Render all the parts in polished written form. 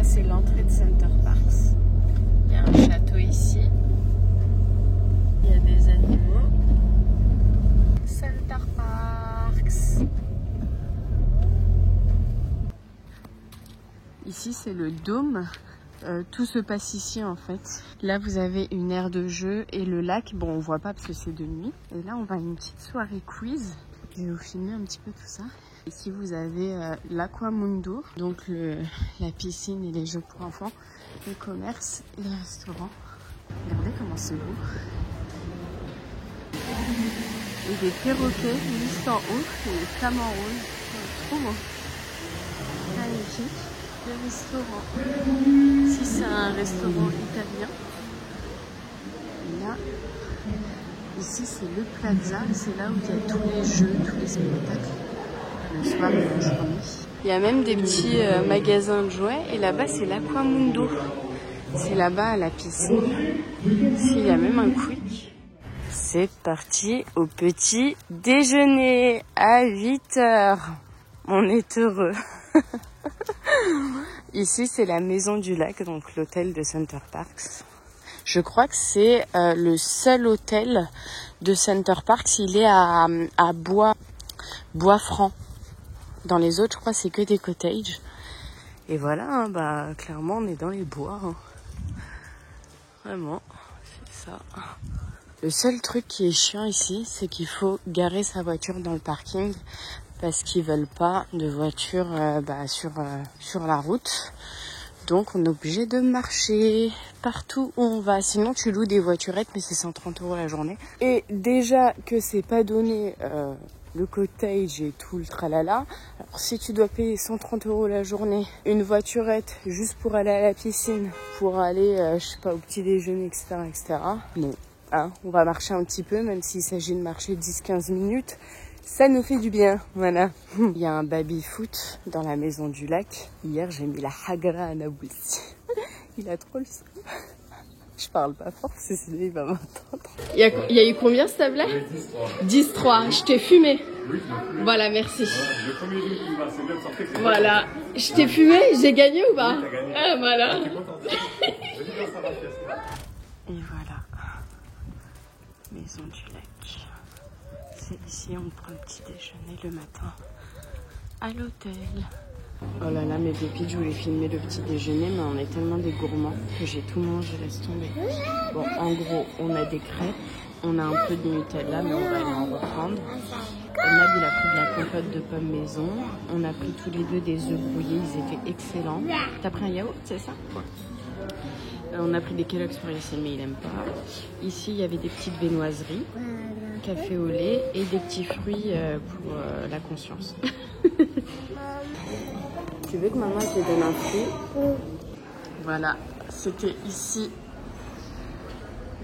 Ça c'est l'entrée de Center Parcs. Il y a un château ici. Il y a des animaux. Center Parcs. Ici c'est le dôme. Tout se passe ici en fait. Là vous avez une aire de jeu et le lac. Bon on voit pas parce que c'est de nuit. Et là on va à une petite soirée quiz. Je vais vous filmer un petit peu tout ça. Ici vous avez l'Aquamundo, donc la piscine et les jeux pour enfants, le commerce et le restaurant. Regardez comment c'est beau. Et des perroquets juste en haut et des flamants roses. Trop beau. Magnifique. Le restaurant. Ici c'est un restaurant italien. Et là, ici c'est le plaza. C'est là où il y a tous les jeux, tous les spectacles. Le soir et la journée. Il y a même des petits magasins de jouets. Et là-bas c'est l'Aquamundo. C'est là-bas à la piscine. Ici il y a même un quick. C'est parti au petit déjeuner à 8h. On est heureux. Ici, c'est la Maison du Lac, donc l'hôtel de Center Parcs. Je crois que c'est le seul hôtel de Center Parcs. Il est à Bois-Franc. Dans les autres, je crois, c'est que des cottages. Et voilà, hein, bah clairement, on est dans les bois. Hein. Vraiment, c'est ça. Le seul truc qui est chiant ici, c'est qu'il faut garer sa voiture dans le parking. Parce qu'ils veulent pas de voiture sur la route. Donc on est obligé de marcher partout où on va. Sinon tu loues des voiturettes mais c'est 130 € la journée. Et déjà que c'est pas donné le cottage et tout le tralala. Alors si tu dois payer 130 € la journée, une voiturette juste pour aller à la piscine, pour aller je sais pas au petit déjeuner etc. Bon, hein, on va marcher un petit peu même s'il s'agit de marcher 10-15 minutes. Ça nous fait du bien, voilà. Il y a un baby-foot dans la Maison du Lac. Hier, j'ai mis la hagra à Naboulsi. Il a trop le son. Je parle pas fort, parce que sinon il va m'entendre. Il y a eu combien, s'il te plaît ? 10-3. Je t'ai fumé. Voilà, merci. Le premier jeu qui va, c'est bien de sortir. Voilà. Je t'ai fumé, j'ai gagné ou pas ? Ah, voilà. Et voilà. Maison du Lac. C'est ici, on prend le petit déjeuner le matin à l'hôtel. Oh là là, mes pépites, je voulais filmer le petit déjeuner, mais on est tellement des gourmands que j'ai tout mangé, laisse tomber. Bon, en gros, on a des crêpes, on a un peu de Nutella, mais on va aller en reprendre. Nabil a pris de la compote de pommes maison. On a pris tous les deux des œufs brouillés, ils étaient excellents. T'as pris un yaourt, c'est ça ? On a pris des Kellogg's pour Yassine, mais il aime pas. Ici, il y avait des petites viennoiseries, café au lait et des petits fruits pour la conscience. Tu veux que maman te donne un fruit ? Voilà, c'était ici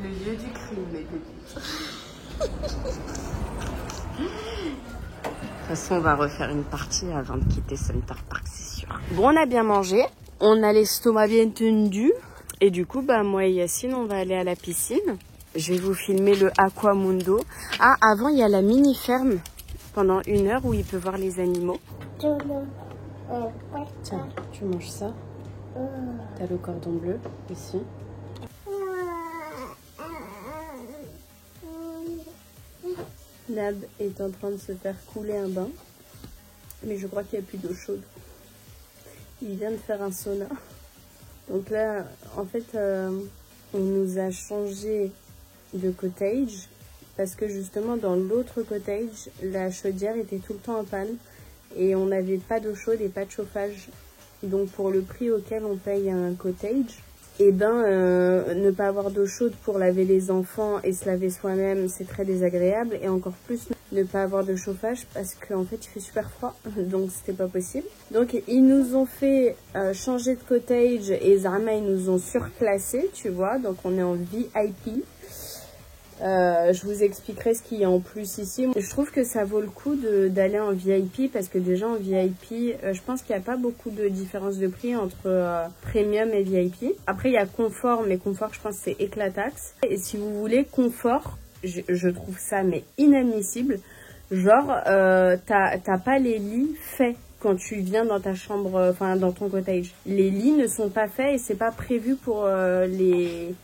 le lieu du crime, mes pépites. De toute façon, on va refaire une partie avant de quitter Center Parcs, c'est sûr. Bon, on a bien mangé, on a l'estomac bien tendu. Et du coup, bah, moi et Yacine, on va aller à la piscine. Je vais vous filmer le Aquamundo. Ah, avant, il y a la mini-ferme pendant 1 heure où il peut voir les animaux. Tiens, tu manges ça. T'as le cordon bleu, ici. Nab est en train de se faire couler un bain. Mais je crois qu'il n'y a plus d'eau chaude. Il vient de faire un sauna. Donc là, en fait, on nous a changé de cottage parce que justement dans l'autre cottage, la chaudière était tout le temps en panne et on n'avait pas d'eau chaude et pas de chauffage. Donc pour le prix auquel on paye un cottage, et ne pas avoir d'eau chaude pour laver les enfants et se laver soi-même, c'est très désagréable. Et encore plus ne pas avoir de chauffage parce qu'en fait il fait super froid, donc c'était pas possible. Donc ils nous ont fait changer de cottage et Zama ils nous ont surclassé, tu vois, donc on est en VIP. Je vous expliquerai ce qu'il y a en plus ici. Je trouve que ça vaut le coup d'aller en VIP parce que déjà en VIP, je pense qu'il n'y a pas beaucoup de différence de prix entre Premium et VIP. Après, il y a Confort, mais Confort, je pense que c'est éclataxe. Et si vous voulez Confort, je trouve ça mais inadmissible. Genre, t'as pas les lits faits. quand tu viens dans ta chambre, enfin dans ton cottage. Les lits ne sont pas faits et c'est pas prévu pour les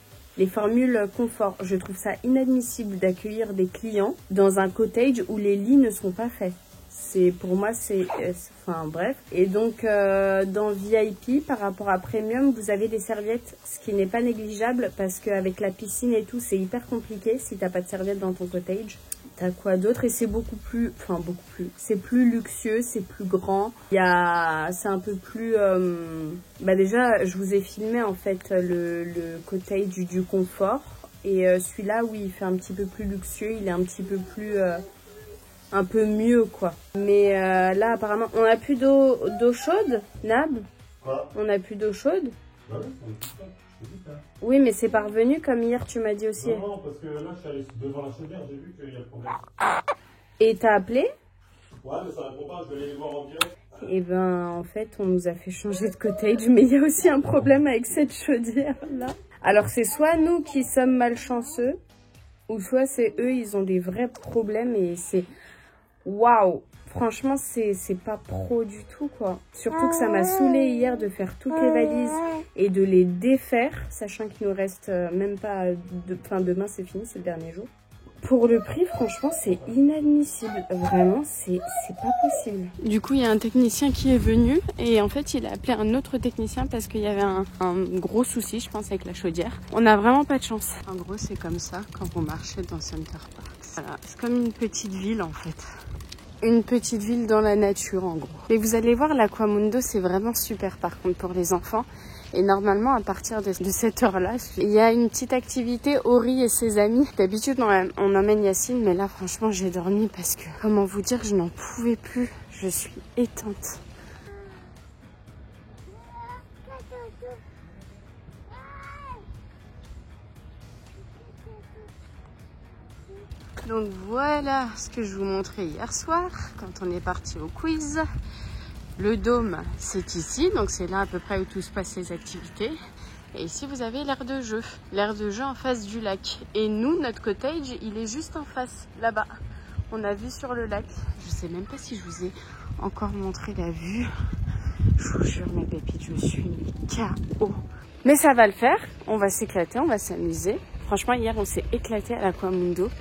formules confort. Je trouve ça inadmissible d'accueillir des clients dans un cottage où les lits ne sont pas faits. Pour moi, enfin bref. Et donc, dans VIP, par rapport à Premium, vous avez des serviettes, ce qui n'est pas négligeable parce qu'avec la piscine et tout, c'est hyper compliqué si t'as pas de serviettes dans ton cottage. T'as quoi d'autre? Et c'est c'est plus luxueux, c'est plus grand. C'est un peu plus... déjà, je vous ai filmé en fait le cottage du confort. Et celui-là, oui, il fait un petit peu plus luxueux, il est un petit peu plus... un peu mieux quoi. Mais là apparemment on a plus d'eau chaude, Nab. Quoi? On a plus d'eau chaude. Ouais, oui mais c'est parvenu comme hier tu m'as dit aussi. Non parce que là je suis allé devant la chaudière, j'ai vu qu'il y a le problème. Et t'as appelé? Ouais mais ça répond pas, je vais aller les voir en direct. Et ben en fait on nous a fait changer de cottage mais il y a aussi un problème avec cette chaudière là. Alors c'est soit nous qui sommes malchanceux ou soit c'est eux, ils ont des vrais problèmes et c'est... Waouh, franchement, c'est pas pro du tout, quoi. Surtout que ça m'a saoulé hier de faire toutes les valises et de les défaire, sachant qu'il nous reste même pas... Enfin, demain, c'est fini, c'est le dernier jour. Pour le prix, franchement, c'est inadmissible. Vraiment, c'est pas possible. Du coup, il y a un technicien qui est venu et en fait, il a appelé un autre technicien parce qu'il y avait un gros souci, je pense, avec la chaudière. On n'a vraiment pas de chance. En gros, c'est comme ça quand vous marchez dans Center Parcs. Voilà, c'est comme une petite ville, en fait. Une petite ville dans la nature en gros. Mais vous allez voir, l'Aquamundo c'est vraiment super par contre pour les enfants. Et normalement à partir de cette heure-là, il y a une petite activité Ori et ses amis. D'habitude on emmène Yacine, mais là franchement j'ai dormi parce que, comment vous dire, je n'en pouvais plus. Je suis éteinte. Donc voilà ce que je vous montrais hier soir quand on est parti au quiz. Le dôme c'est ici, donc c'est là à peu près où tout se passe les activités. Et ici vous avez l'aire de jeu. L'aire de jeu en face du lac. Et nous, notre cottage, il est juste en face, là-bas. On a vu sur le lac. Je sais même pas si je vous ai encore montré la vue. Je vous jure mes pépites, je suis KO. Mais ça va le faire, on va s'éclater, on va s'amuser. Franchement hier on s'est éclaté à l'Aquamundo.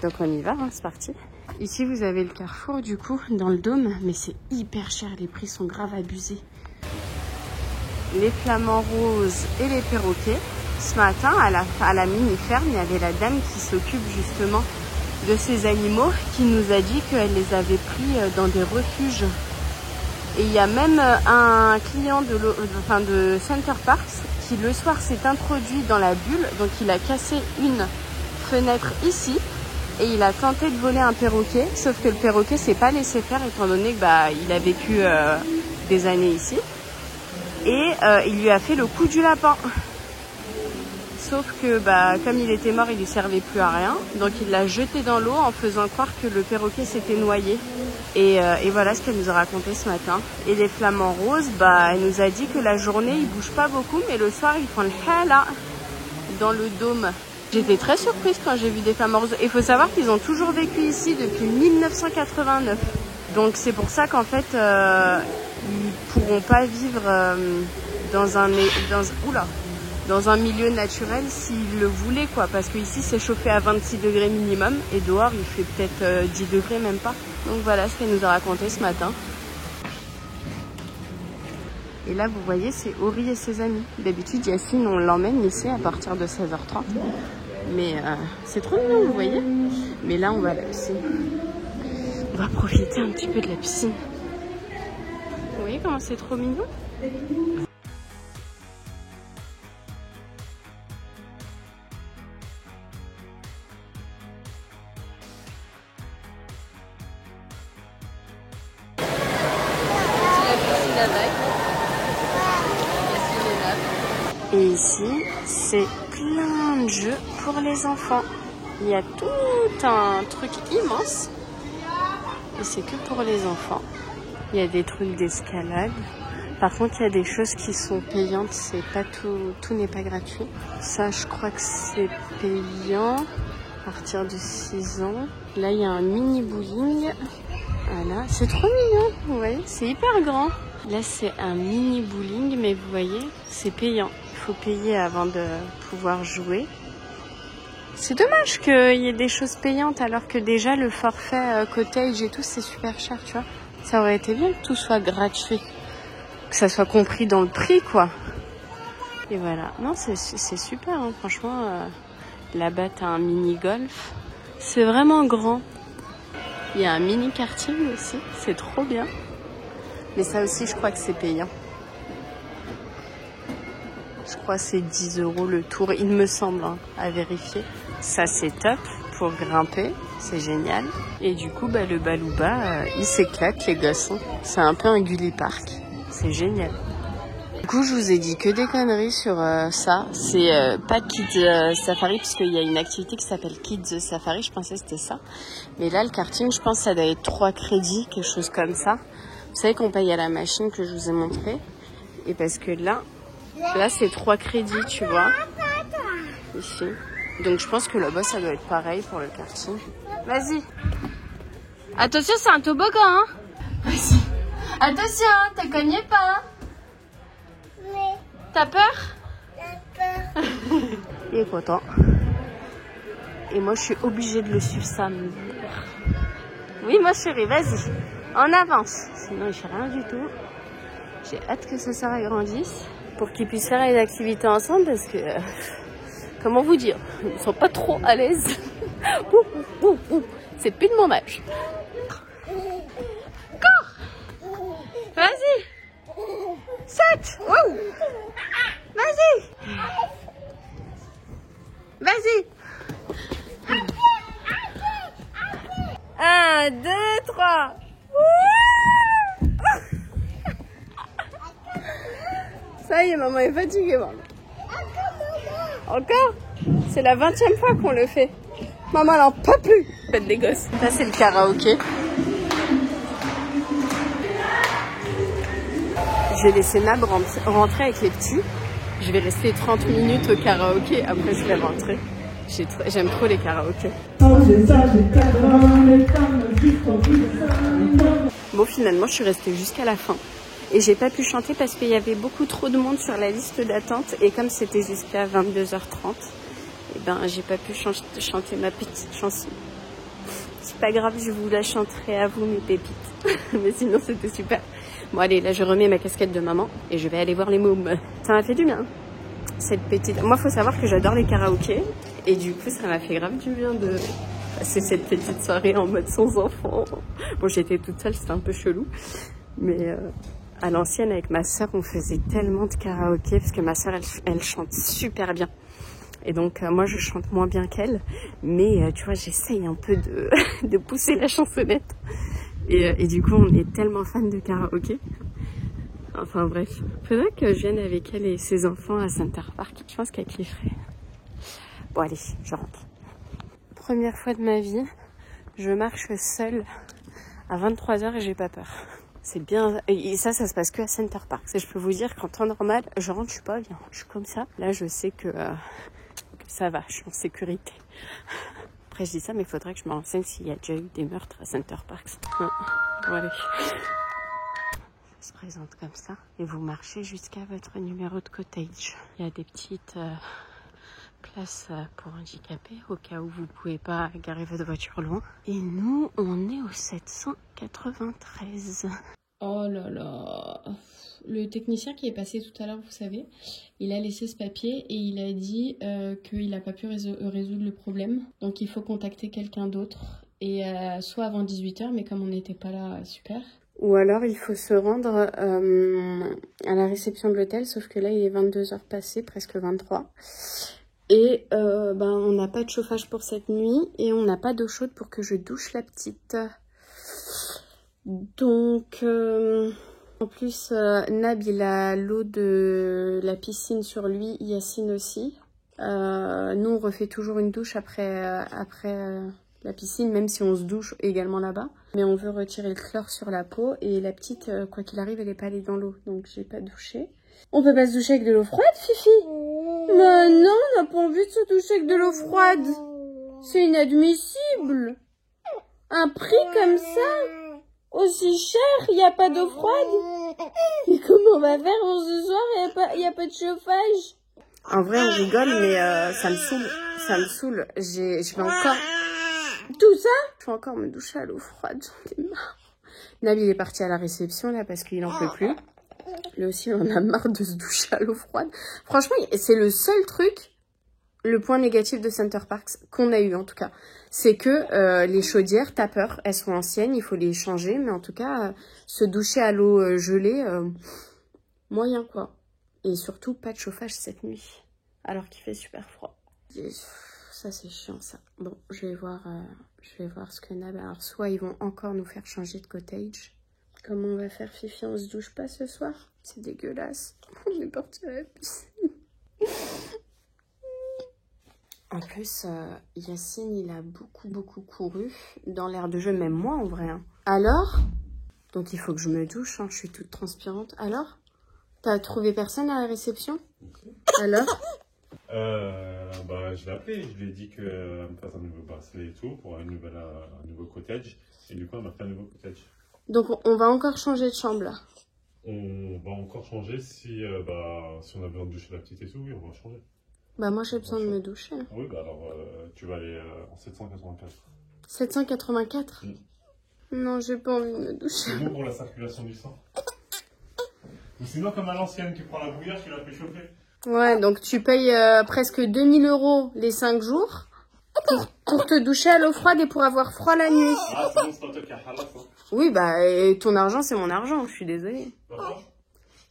Donc on y va, hein, c'est parti. Ici vous avez le carrefour du coup dans le dôme, mais c'est hyper cher, les prix sont grave abusés. Les flamants roses et les perroquets. Ce matin à la mini-ferme, il y avait la dame qui s'occupe justement de ces animaux qui nous a dit qu'elle les avait pris dans des refuges. Et il y a même un client de Center Parcs qui le soir s'est introduit dans la bulle, donc il a cassé une fenêtre ici. Et il a tenté de voler un perroquet, sauf que le perroquet s'est pas laissé faire étant donné que il a vécu des années ici. Et il lui a fait le coup du lapin. Sauf que comme il était mort, il lui servait plus à rien. Donc il l'a jeté dans l'eau en faisant croire que le perroquet s'était noyé. Et voilà ce qu'elle nous a raconté ce matin. Et les flamants roses, elle nous a dit que la journée ils bougent pas beaucoup, mais le soir ils font le hala dans le dôme. J'étais très surprise quand j'ai vu des flamants roses. Il faut savoir qu'ils ont toujours vécu ici depuis 1989. Donc c'est pour ça qu'en fait, ils pourront pas vivre dans un milieu naturel s'ils le voulaient, quoi. Parce qu'ici c'est chauffé à 26 degrés minimum et dehors il fait peut-être 10 degrés, même pas. Donc voilà ce qu'elle nous a raconté ce matin. Et là, vous voyez, c'est Ori et ses amis. D'habitude, Yacine, on l'emmène ici à partir de 16h30. Mais c'est trop mignon, vous voyez. Mais là, on va à la piscine. On va profiter un petit peu de la piscine. Vous voyez comment c'est trop mignon ? Et ici, c'est plein de jeux pour les enfants. Il y a tout un truc immense. Et c'est que pour les enfants. Il y a des trucs d'escalade. Par contre, il y a des choses qui sont payantes. C'est pas tout n'est pas gratuit. Ça, je crois que c'est payant à partir de 6 ans. Là, il y a un mini bowling. Voilà, c'est trop mignon, vous voyez, c'est hyper grand. Là, c'est un mini bowling, mais vous voyez, c'est payant. Il faut payer avant de pouvoir jouer. C'est dommage qu'il y ait des choses payantes, alors que déjà, le forfait cottage et tout, c'est super cher, tu vois. Ça aurait été bien que tout soit gratuit, que ça soit compris dans le prix, quoi. Et voilà, non, c'est super, hein. Franchement. Là-bas, t'as un mini-golf. C'est vraiment grand. Il y a un mini-karting aussi. C'est trop bien. Mais ça aussi, je crois que c'est payant. Je crois que c'est 10 € le tour. Il me semble, hein, à vérifier. Ça, c'est top pour grimper. C'est génial. Et du coup, bah, le Balouba, il s'éclate, les gosses. C'est un peu un Gulli Park. C'est génial. Du coup, je vous ai dit que des conneries sur ça. C'est pas Kids Safari, puisqu'il y a une activité qui s'appelle Kids Safari. Je pensais que c'était ça. Mais là, le karting, je pense que ça doit être 3 crédits, quelque chose comme ça. Vous savez qu'on paye à la machine que je vous ai montré. Et parce que là c'est 3 crédits, tu vois. Ici. Donc, je pense que là-bas, ça doit être pareil pour le karting. Vas-y. Attention, c'est un toboggan, hein. Vas-y. Attention, te cognez pas, hein. T'as peur? Il est content. Et moi, je suis obligée de le suivre, ça me... Oui, ma chérie, vas-y. En avance. Sinon, il fait rien du tout. J'ai hâte que ce soir grandisse pour qu'ils puissent faire les activités ensemble parce que... comment vous dire? Ils ne sont pas trop à l'aise. C'est plus de mon âge. Cours! Vas-y! Saute! Wow! Vas-y! Vas-y! 1, 2, 3! Ça y est, maman est fatiguée, maman. Encore? C'est la 20e fois qu'on le fait. Maman, elle en peut plus. Faites des gosses. Ça, c'est le karaoké. Je vais laisser Nab rentrer avec les petits. Je vais rester 30 minutes au karaoké. Après, je vais rentrer. J'aime trop les karaokés. Bon, finalement, je suis restée jusqu'à la fin. Et j'ai pas pu chanter parce qu'il y avait beaucoup trop de monde sur la liste d'attente. Et comme c'était jusqu'à 22h30, eh ben, j'ai pas pu chanter ma petite chanson. C'est pas grave, je vous la chanterai à vous, mes pépites. Mais sinon, c'était super. Bon, allez, là, je remets ma casquette de maman et je vais aller voir les mômes. Ça m'a fait du bien. Cette petite... Moi, faut savoir que j'adore les karaokés. Et du coup, ça m'a fait grave du bien de passer cette petite soirée en mode sans enfant. Bon, j'étais toute seule, c'était un peu chelou. Mais à l'ancienne, avec ma sœur, on faisait tellement de karaoké parce que ma sœur, elle chante super bien. Et donc, moi, je chante moins bien qu'elle. Mais, tu vois, j'essaye un peu de pousser la chansonnette. Et du coup, on est tellement fans de karaoké. Enfin, bref. Faudrait que je vienne avec elle et ses enfants à Center Park. Je pense qu'elle kifferait. Bon, allez, je rentre. Première fois de ma vie, je marche seule à 23h et j'ai pas peur. C'est bien. Et ça se passe que à Center Park. Je peux vous dire qu'en temps normal, je rentre, je suis pas bien. Je suis comme ça. Là, je sais que ça va, je suis en sécurité. Après, je dis ça, mais il faudrait que je me renseigne s'il y a déjà eu des meurtres à Center Park. Ouais. Bon, allez. Ça se présente comme ça. Et vous marchez jusqu'à votre numéro de cottage. Il y a des petites places pour handicapés au cas où vous pouvez pas garer votre voiture loin. Et nous, on est au 793. Oh là là. Le technicien qui est passé tout à l'heure, vous savez, il a laissé ce papier et il a dit qu'il n'a pas pu résoudre le problème. Donc il faut contacter quelqu'un d'autre. Et soit avant 18h, mais comme on n'était pas là, super. Ou alors il faut se rendre à la réception de l'hôtel, sauf que là il est 22h passées, presque 23. Et on n'a pas de chauffage pour cette nuit et on n'a pas d'eau chaude pour que je douche la petite. Donc, en plus, Nab, il a l'eau de la piscine sur lui, Yacine aussi. Nous, on refait toujours une douche après la piscine, même si on se douche également là-bas. Mais on veut retirer le chlore sur la peau et la petite, quoi qu'il arrive, elle n'est pas allée dans l'eau, donc j'ai pas douché. On peut pas se doucher avec de l'eau froide, Fifi? Mais non, on n'a pas envie de se doucher avec de l'eau froide. C'est inadmissible. Un prix comme ça? Aussi cher, il n'y a pas d'eau froide. Et comment on va faire pour ce soir? Il y a pas de chauffage. En vrai, on rigole, mais ça me saoule. Ça me saoule. Je vais encore... Tout ça? Je vais encore me doucher à l'eau froide. J'en ai marre. Nabil il est parti à la réception, là, parce qu'il en peut plus. Lui aussi, on a marre de se doucher à l'eau froide. Franchement, c'est le seul truc, le point négatif de Center Parcs, qu'on a eu, en tout cas. C'est que les chaudières, t'as peur, elles sont anciennes, il faut les changer. Mais en tout cas, se doucher à l'eau gelée, moyen, quoi. Et surtout, pas de chauffage cette nuit, alors qu'il fait super froid. Et ça, c'est chiant, ça. Bon, je vais voir ce que Nab... Alors, soit ils vont encore nous faire changer de cottage. Comment on va faire, Fifi? On se douche pas ce soir? C'est dégueulasse. On est parti à la piscine. En plus, Yacine, il a beaucoup couru dans l'aire de jeu, même moi, en vrai. Hein. Alors, donc il faut que je me douche, hein, je suis toute transpirante. Alors, t'as trouvé personne à la réception? Alors je l'ai appelé, je lui ai dit qu'elle me fasse un nouveau bracelet et tout pour un nouveau cottage. Et du coup, elle m'a fait un nouveau cottage. Donc, on va encore changer de chambre, là. On va encore changer si on a besoin de doucher la petite et tout, oui, on va changer. Bah, moi, j'ai besoin de me doucher. Oui, bah alors, tu vas aller en 784. 784 Non, j'ai pas envie de me doucher. C'est bon pour la circulation du sang. Ou sinon, comme à l'ancienne, tu prends la bouilloire, tu la fais chauffer. Ouais, donc tu payes presque 2000 € les 5 jours pour te doucher à l'eau froide et pour avoir froid la nuit. Ah, c'est bon, c'est pas toi qui as halal, ça. Oui, bah, et ton argent, c'est mon argent, je suis désolée.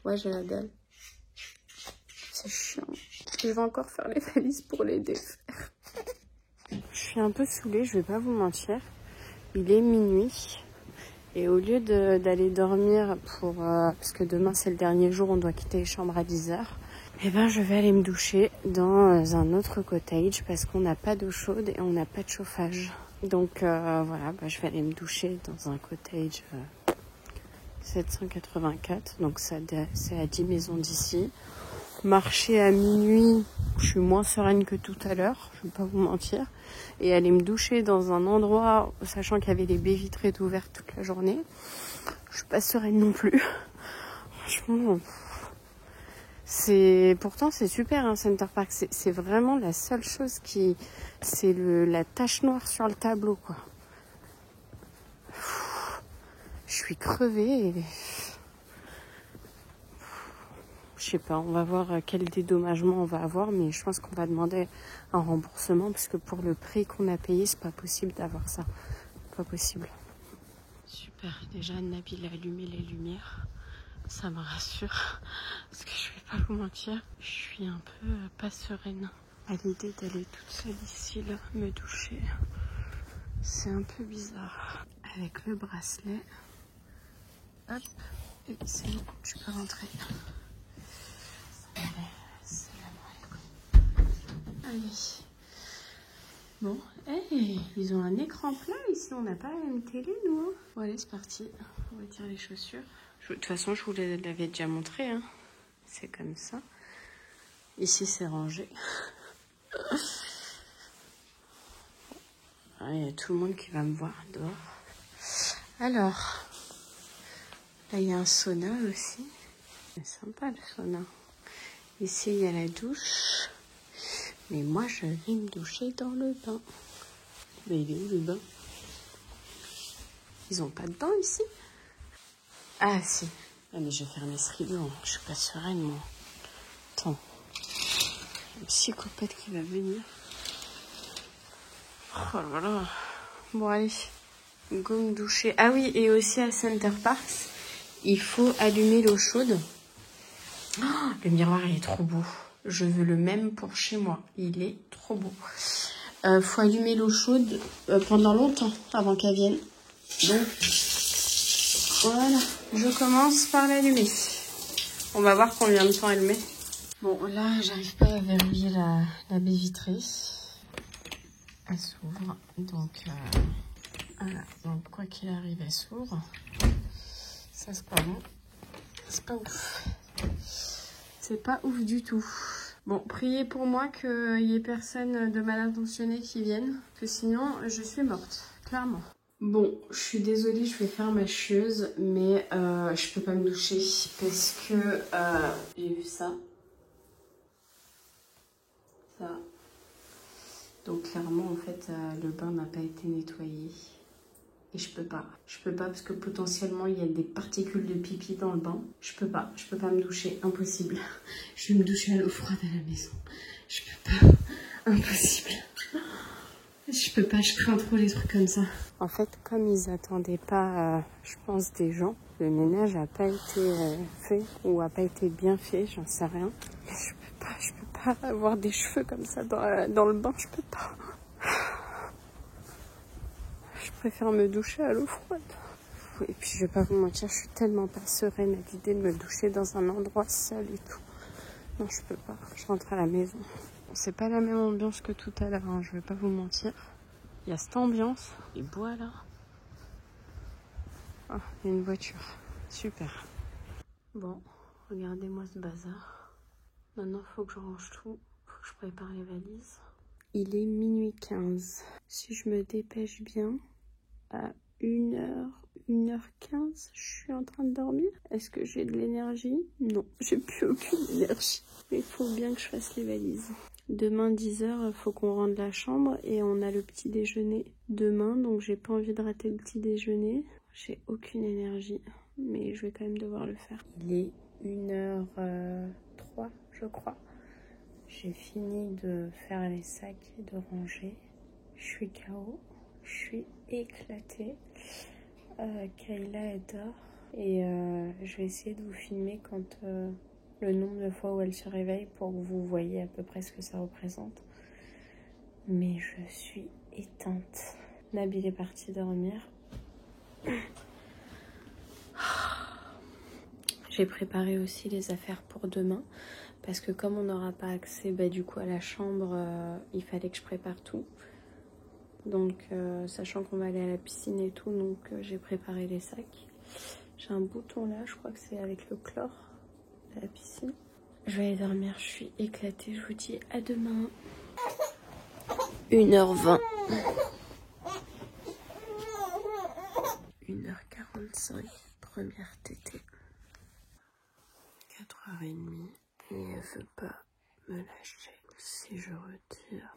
Ouais, j'ai la dalle. C'est chiant. Je vais encore faire les valises pour les défaire. Je suis un peu saoulée, je vais pas vous mentir. Il est minuit. Et au lieu d'aller dormir parce que demain c'est le dernier jour, on doit quitter les chambres à 10h. Eh ben, je vais aller me doucher dans un autre cottage parce qu'on n'a pas d'eau chaude et on n'a pas de chauffage. Donc voilà, je vais aller me doucher dans un cottage 784. Donc c'est à 10 maisons d'ici. Marcher à minuit, je suis moins sereine que tout à l'heure, je vais pas vous mentir. Et aller me doucher dans un endroit, sachant qu'il y avait les baies vitrées ouvertes toute la journée, je suis pas sereine non plus. Franchement, pourtant c'est super, hein, Center Parcs. C'est vraiment la seule chose c'est la tache noire sur le tableau, quoi. Je suis crevée et... Je sais pas, on va voir quel dédommagement on va avoir, mais je pense qu'on va demander un remboursement parce que pour le prix qu'on a payé, c'est pas possible d'avoir ça. Pas possible. Super, déjà Nabil a allumé les lumières. Ça me rassure parce que je vais pas vous mentir, je suis un peu pas sereine à l'idée d'aller toute seule ici, là, me doucher. C'est un peu bizarre. Avec le bracelet, hop, et c'est bon, tu peux rentrer. Allez. Bon, hey, ils ont un écran plat ici, on n'a pas une télé nous. Hein. Bon allez, c'est parti, on retire les chaussures. De toute façon, je vous l'avais déjà montré, hein. C'est comme ça. Ici, c'est rangé. Ah, il y a tout le monde qui va me voir dehors. Alors, là, il y a un sauna aussi. C'est sympa le sauna. Ici, il y a la douche. Mais moi, je vais me doucher dans le bain. Mais il est où le bain? Ils ont pas de bain ici? Ah, si. Ah, mais je vais fermer ce rideau. Je suis pas sereine, moi. Attends. Un psychopathe qui va venir. Oh là là. Bon, allez. Go me doucher. Ah oui, et aussi à Center Parcs, il faut allumer l'eau chaude. Oh, le miroir, il est trop beau. Je veux le même pour chez moi. Il est trop beau. Faut allumer l'eau chaude pendant longtemps avant qu'elle vienne. Donc, voilà. Je commence par l'allumer. On va voir combien de temps elle met. Bon, là, j'arrive pas à verrouiller la baie vitrée. Elle s'ouvre. Donc, voilà. Donc, quoi qu'il arrive, elle s'ouvre. Ça, c'est pas bon. C'est pas ouf. C'est pas ouf du tout. Bon, priez pour moi qu'il y ait personne de mal intentionné qui vienne. Que sinon, je suis morte. Clairement. Bon, je suis désolée, je vais faire ma chieuse, mais je peux pas me doucher parce que j'ai vu ça. Ça. Donc clairement, en fait, le bain n'a pas été nettoyé. Et je peux pas. Je peux pas parce que potentiellement, il y a des particules de pipi dans le bain. Je peux pas me doucher, impossible. Je vais me doucher à l'eau froide à la maison. Je peux pas, impossible. Je peux pas, je crains trop les trucs comme ça. En fait, comme ils attendaient pas, je pense, des gens, le ménage a pas été fait ou a pas été bien fait, j'en sais rien. Mais je peux pas avoir des cheveux comme ça dans le bain, je peux pas. Je préfère me doucher à l'eau froide. Et puis je vais pas vous mentir, je suis tellement pas sereine à l'idée de me doucher dans un endroit sale et tout. Non, je peux pas, je rentre à la maison. C'est pas la même ambiance que tout à l'heure, hein, je vais pas vous mentir. Il y a cette ambiance, les bois là. Ah, il y a une voiture, super. Bon, regardez-moi ce bazar. Maintenant, il faut que je range tout, faut que je prépare les valises. Il est minuit 15. Si je me dépêche bien, à 1h15, je suis en train de dormir. Est-ce que j'ai de l'énergie? Non, j'ai plus aucune énergie. Mais il faut bien que je fasse les valises. Demain 10h, il faut qu'on rende la chambre et on a le petit déjeuner demain, donc j'ai pas envie de rater le petit déjeuner. J'ai aucune énergie, mais je vais quand même devoir le faire. Il est 1h03, je crois. J'ai fini de faire les sacs et de ranger. Je suis KO, je suis éclatée. Kayla elle dort et je vais essayer de vous filmer quand le nombre de fois où elle se réveille pour que vous voyez à peu près ce que ça représente. Mais je suis éteinte. Nabil est parti dormir. J'ai préparé aussi les affaires pour demain parce que comme on n'aura pas accès du coup à la chambre, il fallait que je prépare tout. Donc sachant qu'on va aller à la piscine et tout, donc j'ai préparé les sacs. J'ai un bouton là, je crois que c'est avec le chlore à la piscine. Je vais aller dormir, je suis éclatée, je vous dis à demain. 1h20. 1h45, première tétée. 4h30 et elle veut pas me lâcher. Si je retire,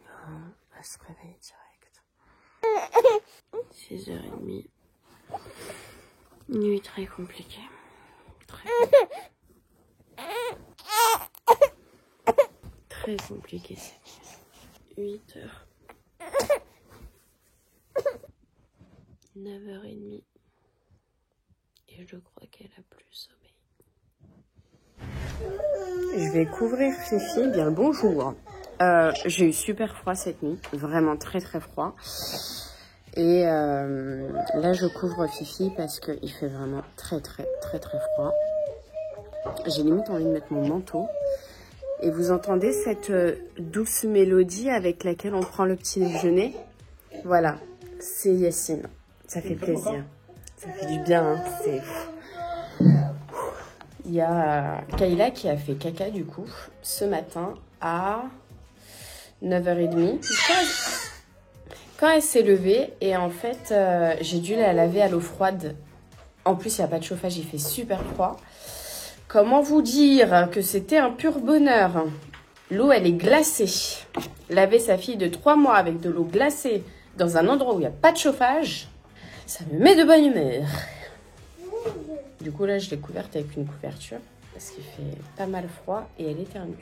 elle se réveille direct. 6h30. Nuit très compliquée. Très compliquée cette nuit. 8h. 9h30. Et je crois qu'elle a plus sommeil. Je vais couvrir Fifi. Bien le bonjour. J'ai eu super froid cette nuit. Vraiment très très froid. Et là je couvre Fifi parce qu'il fait vraiment très très froid. J'ai limite envie de mettre mon manteau. Et vous entendez cette douce mélodie avec laquelle on prend le petit déjeuner? Voilà, c'est Yacine. Ça fait plaisir. Ça fait du bien, hein. C'est... Il y a Kayla qui a fait caca du coup ce matin à 9h30. Quand elle s'est levée et en fait j'ai dû la laver à l'eau froide. En plus il n'y a pas de chauffage, il fait super froid. Comment vous dire que c'était un pur bonheur. L'eau elle est glacée. Laver sa fille de 3 mois avec de l'eau glacée dans un endroit où il n'y a pas de chauffage, ça me met de bonne humeur. Du coup là je l'ai couverte avec une couverture parce qu'il fait pas mal froid et elle éternue.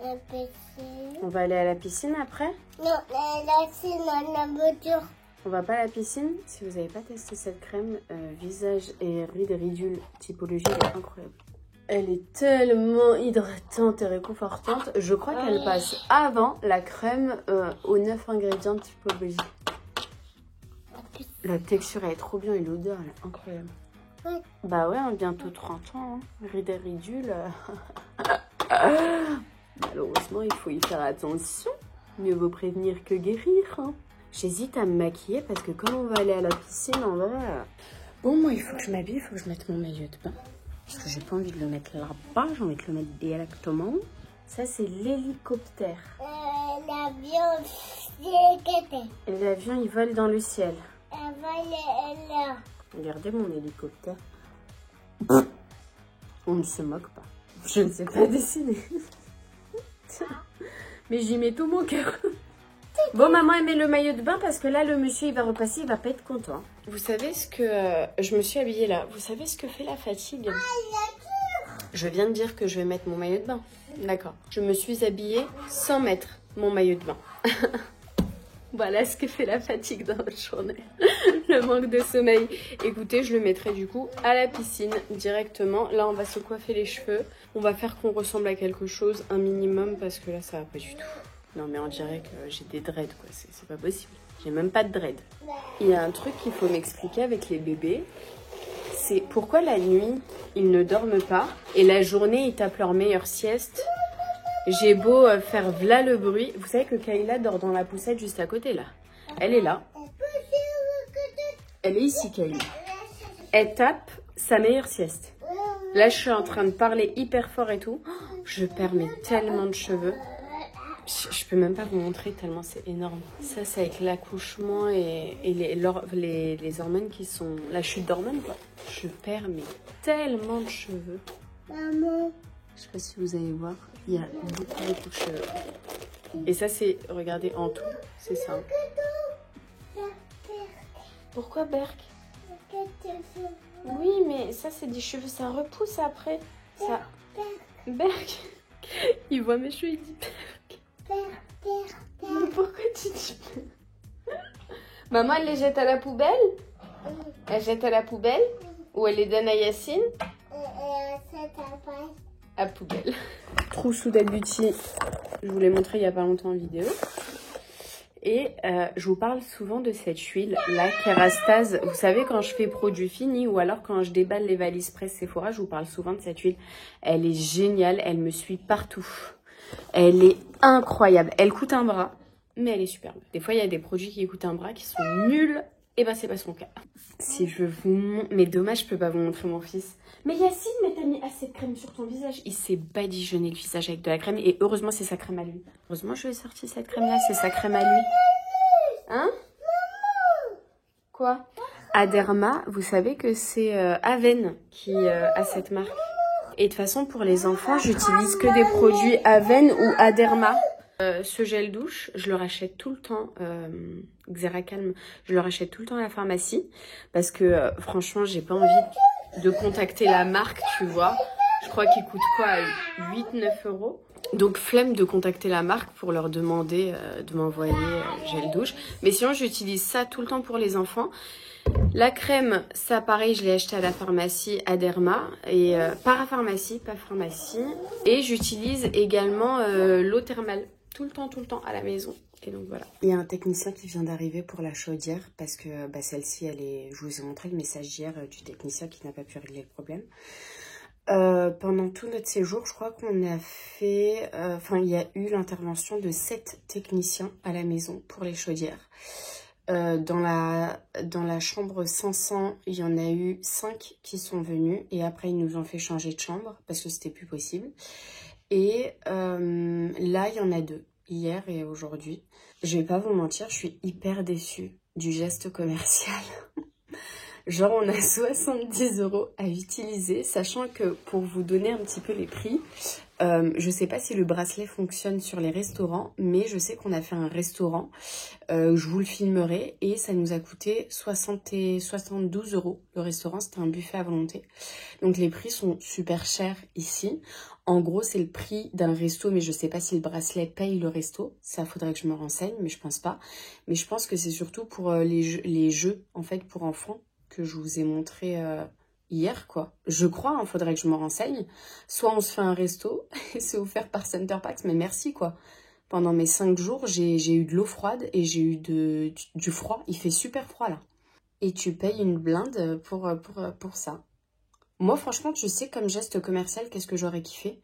La piscine. On va aller à la piscine après? Non, la piscine, la voiture. On va pas à la piscine? Si vous n'avez pas testé cette crème, visage et rides ridules typologie, elle est incroyable. Elle est tellement hydratante et réconfortante. Je crois qu'elle passe avant la crème aux 9 ingrédients de typologie. La texture elle est trop bien et l'odeur elle est incroyable. Oui. Bah ouais, hein, bientôt 30 ans. Hein. Rides et ridules. Malheureusement, il faut y faire attention. Mieux vaut prévenir que guérir. Hein. J'hésite à me maquiller parce que comme on va aller à la piscine, en vrai... Bon, moi, il faut que je m'habille, il faut que je mette mon maillot de bain. Parce que j'ai pas envie de le mettre là-bas, j'ai envie de le mettre directement. Ça, c'est l'hélicoptère. L'avion, Et l'avion, il vole dans le ciel. est là. Regardez mon hélicoptère. On ne se moque pas. Je ne sais pas dessiner. Mais j'y mets tout mon cœur. Bon, maman, elle met le maillot de bain parce que là, le monsieur, il va repasser, il va pas être content. Vous savez ce que... je me suis habillée là. Vous savez ce que fait la fatigue? Je viens de dire que je vais mettre mon maillot de bain. D'accord. Je me suis habillée sans mettre mon maillot de bain. Voilà ce que fait la fatigue dans notre journée. Le manque de sommeil. Écoutez, je le mettrai du coup à la piscine directement. Là, on va se coiffer les cheveux. On va faire qu'on ressemble à quelque chose, un minimum, parce que là, ça va pas du tout. Non, mais on dirait que j'ai des dreads, quoi. C'est pas possible. J'ai même pas de dreads. Il y a un truc qu'il faut m'expliquer avec les bébés. C'est pourquoi la nuit, ils ne dorment pas. Et la journée, ils tapent leur meilleure sieste. J'ai beau faire v'là le bruit. Vous savez que Kayla dort dans la poussette juste à côté, là. Elle est là. Elle est ici, Kayla. Elle tape sa meilleure sieste. Là, je suis en train de parler hyper fort et tout. Je perds mais tellement de cheveux. Je peux même pas vous montrer tellement c'est énorme. Ça, c'est avec l'accouchement et les hormones qui sont... La chute d'hormones, quoi. Je perds mais tellement de cheveux. Maman. Je sais pas si vous allez voir. Il y a beaucoup de cheveux. Et ça, c'est... Regardez, en tout, c'est ça. Pourquoi Berk? Oui, mais ça, c'est des cheveux. Ça repousse après. Ça... Berk. Il voit mes cheveux, il dit Berk. Mais pourquoi tu dis Maman, elle les jette à la poubelle? Elle jette à la poubelle? Ou elle les donne à Yacine? À poubelle. Troussou d'Abuti, je vous l'ai montré il n'y a pas longtemps en vidéo. Et je vous parle souvent de cette huile, la Kérastase. Vous savez, quand je fais produits finis ou alors quand je déballe les valises presse Sephora, je vous parle souvent de cette huile. Elle est géniale, elle me suit partout. Elle est incroyable. Elle coûte un bras, mais elle est superbe. Des fois, il y a des produits qui coûtent un bras qui sont nuls. Et ben, c'est pas son cas. Si je vous montre... Mais dommage, je peux pas vous montrer mon fils. Mais Yacine, mais t'as mis assez de crème sur ton visage. Il s'est badigeonné le visage avec de la crème. Et heureusement, c'est sa crème à lui. Heureusement, je lui ai sorti cette crème-là. C'est sa crème à lui. Hein? Quoi? Aderma, vous savez que c'est Aven qui a cette marque. Et de toute façon, pour les enfants, j'utilise que des produits Aven ou Aderma. Ce gel douche, je le rachète tout le temps, Xeracalm, je le rachète tout le temps à la pharmacie. Parce que franchement, j'ai pas envie de contacter la marque, tu vois. Je crois qu'il coûte quoi, 8-9 €. Donc flemme de contacter la marque pour leur demander de m'envoyer gel douche. Mais sinon, j'utilise ça tout le temps pour les enfants. La crème, ça pareil, je l'ai acheté à la pharmacie Aderma et parapharmacie, pas pharmacie. Et j'utilise également l'eau thermale tout le temps à la maison. Et donc voilà. Il y a un technicien qui vient d'arriver pour la chaudière parce que celle-ci, elle est. Je vous ai montré le message d'hier du technicien qui n'a pas pu régler le problème. Pendant tout notre séjour, je crois qu'on a fait... il y a eu l'intervention de 7 techniciens à la maison pour les chaudières. Dans la chambre 500, il y en a eu 5 qui sont venus. Et après, ils nous ont fait changer de chambre parce que c'était plus possible. Et là, il y en a 2, hier et aujourd'hui. Je vais pas vous mentir, je suis hyper déçue du geste commercial. Genre, on a 70 € à utiliser, sachant que pour vous donner un petit peu les prix, je sais pas si le bracelet fonctionne sur les restaurants, mais je sais qu'on a fait un restaurant, je vous le filmerai, et ça nous a coûté 72 € le restaurant, c'était un buffet à volonté. Donc les prix sont super chers ici. En gros, c'est le prix d'un resto, mais je sais pas si le bracelet paye le resto. Ça, faudrait que je me renseigne, mais je pense pas. Mais je pense que c'est surtout pour les jeux, en fait, pour enfants, que je vous ai montré hier, quoi. Je crois, hein, faudrait que je me renseigne. Soit on se fait un resto, et c'est offert par Center Packs, mais merci, quoi. Pendant mes 5 jours, j'ai eu de l'eau froide et j'ai eu du froid. Il fait super froid, là. Et tu payes une blinde pour ça. Moi, franchement, tu sais, comme geste commercial, qu'est-ce que j'aurais kiffé?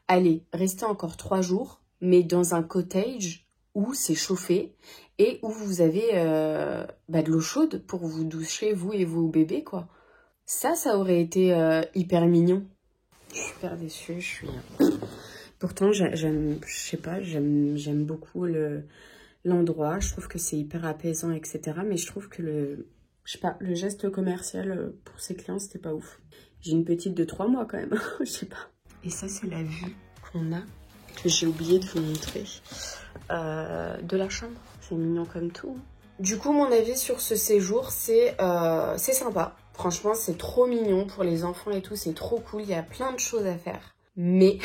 Allez, rester encore 3 jours, mais dans un cottage où c'est chauffé et où vous avez de l'eau chaude pour vous doucher, vous et vos bébés, quoi. Ça aurait été hyper mignon. Je suis super déçue, je suis... Pourtant, j'aime, je sais pas, j'aime beaucoup l'endroit. Je trouve que c'est hyper apaisant, etc. Mais je trouve que je sais pas, le geste commercial pour ses clients, c'était pas ouf. J'ai une petite de 3 mois quand même, je sais pas. Et ça, c'est la vue qu'on a, que j'ai oublié de vous montrer, de la chambre. C'est mignon comme tout. Du coup, mon avis sur ce séjour, c'est sympa. Franchement, c'est trop mignon pour les enfants et tout, c'est trop cool. Il y a plein de choses à faire. Mais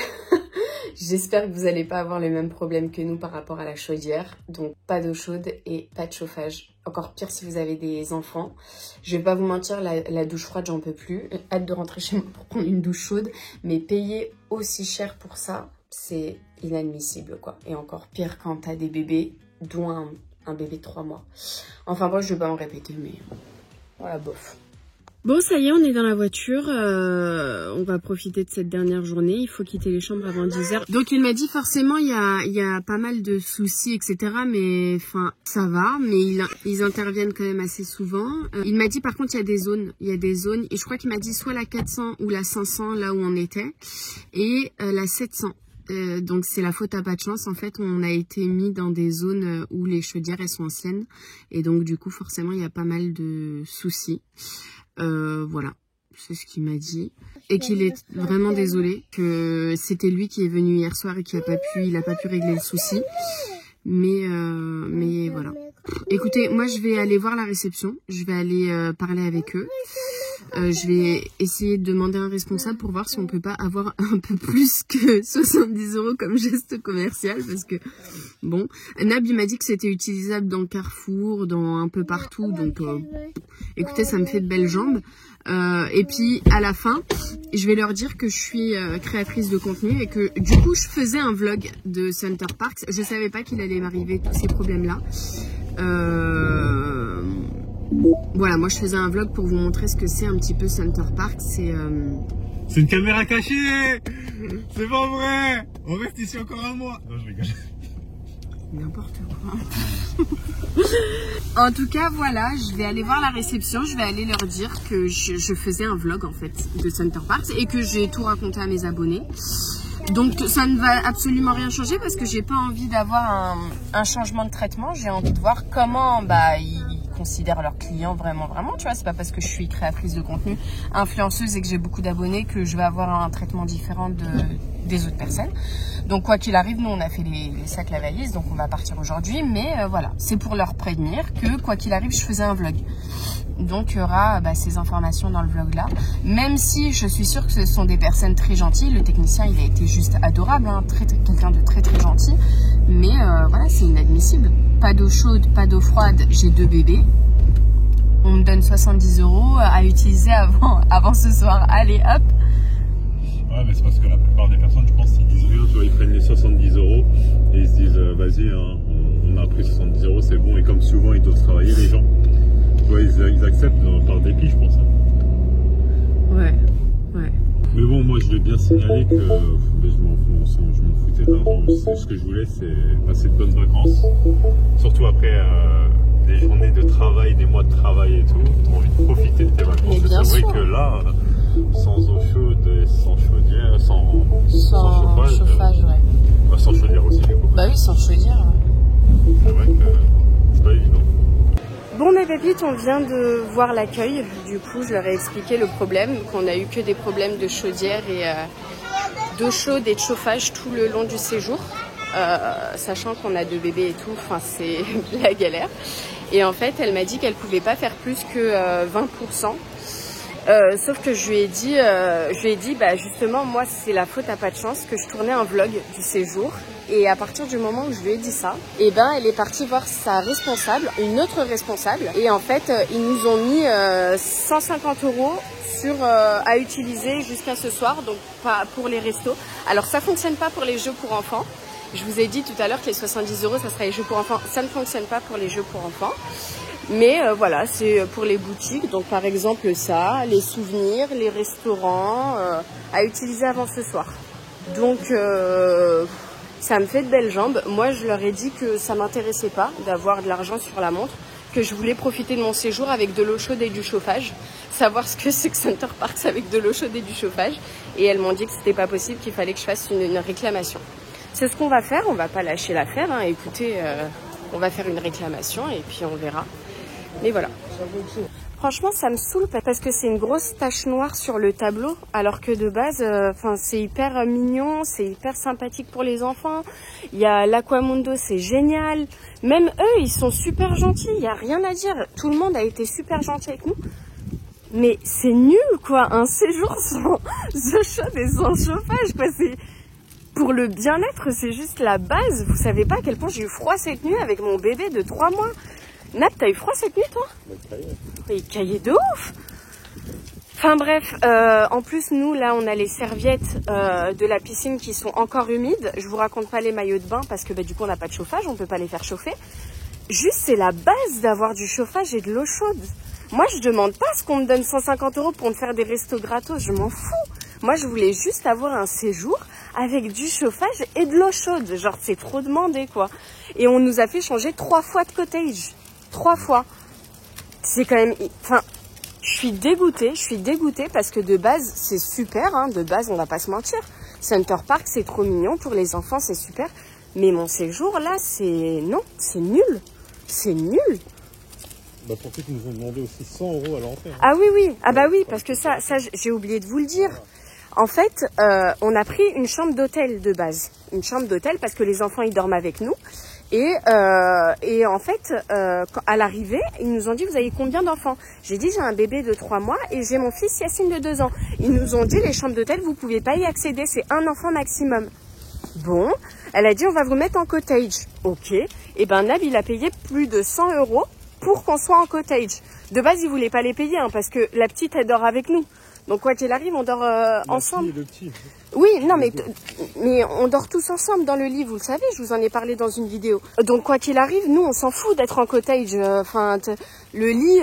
j'espère que vous n'allez pas avoir les mêmes problèmes que nous par rapport à la chaudière. Donc, pas d'eau chaude et pas de chauffage. Encore pire si vous avez des enfants. Je vais pas vous mentir, la douche froide, j'en peux plus. Hâte de rentrer chez moi pour prendre une douche chaude. Mais payer aussi cher pour ça, c'est inadmissible, quoi. Et encore pire quand t'as des bébés, dont un bébé de 3 mois. Enfin bref, je vais pas en répéter, mais voilà, bof. Bon, ça y est, on est dans la voiture. On va profiter de cette dernière journée. Il faut quitter les chambres avant 10 h. Donc, il m'a dit forcément, il y a pas mal de soucis, etc. Mais enfin, ça va. Mais ils interviennent quand même assez souvent. Il m'a dit, par contre, il y a des zones. Il y a des zones. Et je crois qu'il m'a dit soit la 400 ou la 500, là où on était. Et la 700. Donc c'est la faute à pas de chance, en fait on a été mis dans des zones où les chaudières elles sont anciennes et donc du coup forcément il y a pas mal de soucis. Voilà, c'est ce qu'il m'a dit et qu'il est vraiment désolé, que c'était lui qui est venu hier soir et qui il a pas pu régler le souci, mais voilà. Écoutez, moi je vais aller voir la réception, je vais aller parler avec eux. Je vais essayer de demander à un responsable pour voir si on peut pas avoir un peu plus que 70 € comme geste commercial, parce que bon, Nab il m'a dit que c'était utilisable dans Carrefour, dans un peu partout, donc écoutez, ça me fait de belles jambes. Et puis à la fin, je vais leur dire que je suis créatrice de contenu et que du coup je faisais un vlog de Center Parcs. Je savais pas qu'il allait m'arriver tous ces problèmes là. Voilà, moi je faisais un vlog pour vous montrer ce que c'est un petit peu Center Parcs. C'est une caméra cachée. C'est pas vrai. On reste ici encore un mois. Non, je rigole. N'importe quoi. En tout cas, voilà, je vais aller voir la réception. Je vais aller leur dire que je faisais un vlog en fait de Center Parcs et que j'ai tout raconté à mes abonnés. Donc ça ne va absolument rien changer parce que j'ai pas envie d'avoir un changement de traitement. J'ai envie de voir comment ils considèrent leurs clients vraiment, tu vois. C'est pas parce que je suis créatrice de contenu, influenceuse et que j'ai beaucoup d'abonnés que je vais avoir un traitement différent des autres personnes. Donc quoi qu'il arrive, nous on a fait les sacs, la valise, donc on va partir aujourd'hui. Mais voilà, c'est pour leur prévenir que quoi qu'il arrive, je faisais un vlog. Donc il y aura ces informations dans le vlog là. Même si je suis sûre que ce sont des personnes très gentilles. Le technicien il a été juste adorable, hein, quelqu'un de très très gentil. Mais voilà, c'est inadmissible. Pas d'eau chaude, pas d'eau froide, j'ai 2 bébés. On me donne 70 € à utiliser avant ce soir. Allez hop. Ouais, mais c'est parce que la plupart des personnes, je pense, ils disent rien, tu vois, ils prennent les 70 € et ils se disent vas-y, hein, on a pris 70 €, c'est bon. Et comme souvent ils doivent travailler, les gens, tu vois, ils acceptent par dépit, je pense. Hein. Ouais. Mais bon, moi je vais bien signaler que je m'en foutais de l'argent. Ce que je voulais, c'est passer de bonnes vacances. Surtout après des journées de travail, des mois de travail et tout. Tu as envie de profiter de tes vacances. C'est vrai que là, sans eau chaude, et sans chaudière, sans chauffage, ouais. Bah, sans chaudière aussi, du coup. Bah oui, sans chaudière. C'est vrai que c'est pas évident. Bon mes pépites, on vient de voir l'accueil. Du coup, je leur ai expliqué le problème, qu'on a eu que des problèmes de chaudière et d'eau chaude et de chauffage tout le long du séjour. Sachant qu'on a 2 bébés et tout, enfin c'est la galère. Et en fait, elle m'a dit qu'elle pouvait pas faire plus que 20%. Sauf que je lui ai dit, bah justement, moi c'est la faute à pas de chance que je tournais un vlog du séjour. Et à partir du moment où je lui ai dit ça, et ben elle est partie voir sa responsable, une autre responsable. Et en fait, ils nous ont mis 150 € à utiliser jusqu'à ce soir, donc pas pour les restos. Alors ça fonctionne pas pour les jeux pour enfants. Je vous ai dit tout à l'heure que les 70 € ça sera les jeux pour enfants. Ça ne fonctionne pas pour les jeux pour enfants. Mais voilà, c'est pour les boutiques. Donc par exemple ça, les souvenirs, les restaurants à utiliser avant ce soir. Donc ça me fait de belles jambes. Moi je leur ai dit que ça m'intéressait pas d'avoir de l'argent sur la montre, que je voulais profiter de mon séjour avec de l'eau chaude et du chauffage. Savoir ce que c'est que Center Parcs avec de l'eau chaude et du chauffage. Et elles m'ont dit que c'était pas possible, qu'il fallait que je fasse une réclamation. C'est ce qu'on va faire, on va pas lâcher l'affaire. Hein. Écoutez, on va faire une réclamation et puis on verra. Mais voilà. Franchement, ça me saoule parce que c'est une grosse tache noire sur le tableau, alors que de base, c'est hyper mignon, c'est hyper sympathique pour les enfants. Il y a l'Aquamundo, c'est génial. Même eux, ils sont super gentils, il n'y a rien à dire. Tout le monde a été super gentil avec nous. Mais c'est nul, quoi, un séjour sans eau chaude et sans chauffage, quoi. C'est... Pour le bien-être, c'est juste la base. Vous savez pas à quel point j'ai eu froid cette nuit avec mon bébé de 3 mois. Nap, t'as eu froid cette nuit, toi? Il caillait de ouf. Enfin bref, en plus, nous, là, on a les serviettes de la piscine qui sont encore humides. Je vous raconte pas les maillots de bain parce que du coup, on n'a pas de chauffage, on peut pas les faire chauffer. Juste, c'est la base d'avoir du chauffage et de l'eau chaude. Moi, je demande pas ce qu'on me donne 150 € pour me faire des restos gratos, je m'en fous. Moi, je voulais juste avoir un séjour avec du chauffage et de l'eau chaude. Genre, c'est trop demandé, quoi. Et on nous a fait changer 3 fois de cottage. 3 fois. C'est quand même... Enfin, je suis dégoûtée parce que de base, c'est super, hein. De base, on va pas se mentir. Center Park, c'est trop mignon. Pour les enfants, c'est super. Mais mon séjour, là, c'est... Non, c'est nul. C'est nul. Bah pour ceux qui nous ont demandé aussi 100 € à l'entrée. Hein. Ah oui, oui. Ah bah oui, parce que ça j'ai oublié de vous le dire. En fait, on a pris une chambre d'hôtel de base. Une chambre d'hôtel parce que les enfants, ils dorment avec nous. Et en fait, à l'arrivée, ils nous ont dit, vous avez combien d'enfants? J'ai dit, j'ai un bébé de 3 mois et j'ai mon fils Yacine de 2 ans. Ils nous ont dit, les chambres d'hôtel, vous pouvez pas y accéder, c'est un enfant maximum. Bon, elle a dit, on va vous mettre en cottage. Ok. Et ben Nab, il a payé plus de 100 € pour qu'on soit en cottage. De base, il voulait pas les payer, hein, parce que la petite, elle dort avec nous. Donc, quoi qu'il arrive, on dort ensemble. Le petit. Oui, non, mais on dort tous ensemble dans le lit, vous le savez, je vous en ai parlé dans une vidéo. Donc, quoi qu'il arrive, nous, on s'en fout d'être en cottage. Le lit,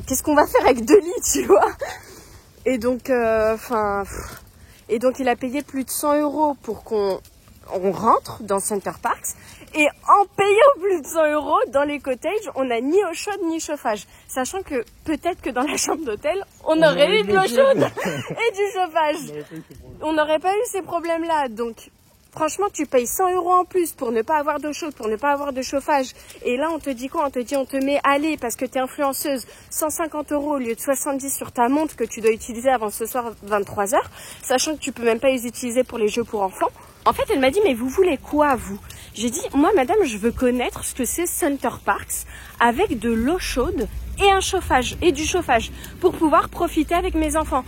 qu'est-ce qu'on va faire avec 2 lits, tu vois? Et donc, et donc, il a payé plus de 100 € pour qu'on rentre dans Center Parks. Et en payant plus de 100 € dans les cottages, on n'a ni eau chaude ni chauffage. Sachant que peut-être que dans la chambre d'hôtel, on aurait eu de l'eau chaude et du chauffage. On n'aurait pas eu ces problèmes-là. Donc, franchement, tu payes 100 € en plus pour ne pas avoir d'eau chaude, pour ne pas avoir de chauffage. Et là, on te dit quoi? On te dit, on te met, allez, parce que tu es influenceuse, 150 € au lieu de 70 sur ta montre que tu dois utiliser avant ce soir 23 h, sachant que tu peux même pas les utiliser pour les jeux pour enfants. En fait, elle m'a dit, mais vous voulez quoi, vous? J'ai dit, moi, madame, je veux connaître ce que c'est Center Parks avec de l'eau chaude et un chauffage, et du chauffage, pour pouvoir profiter avec mes enfants,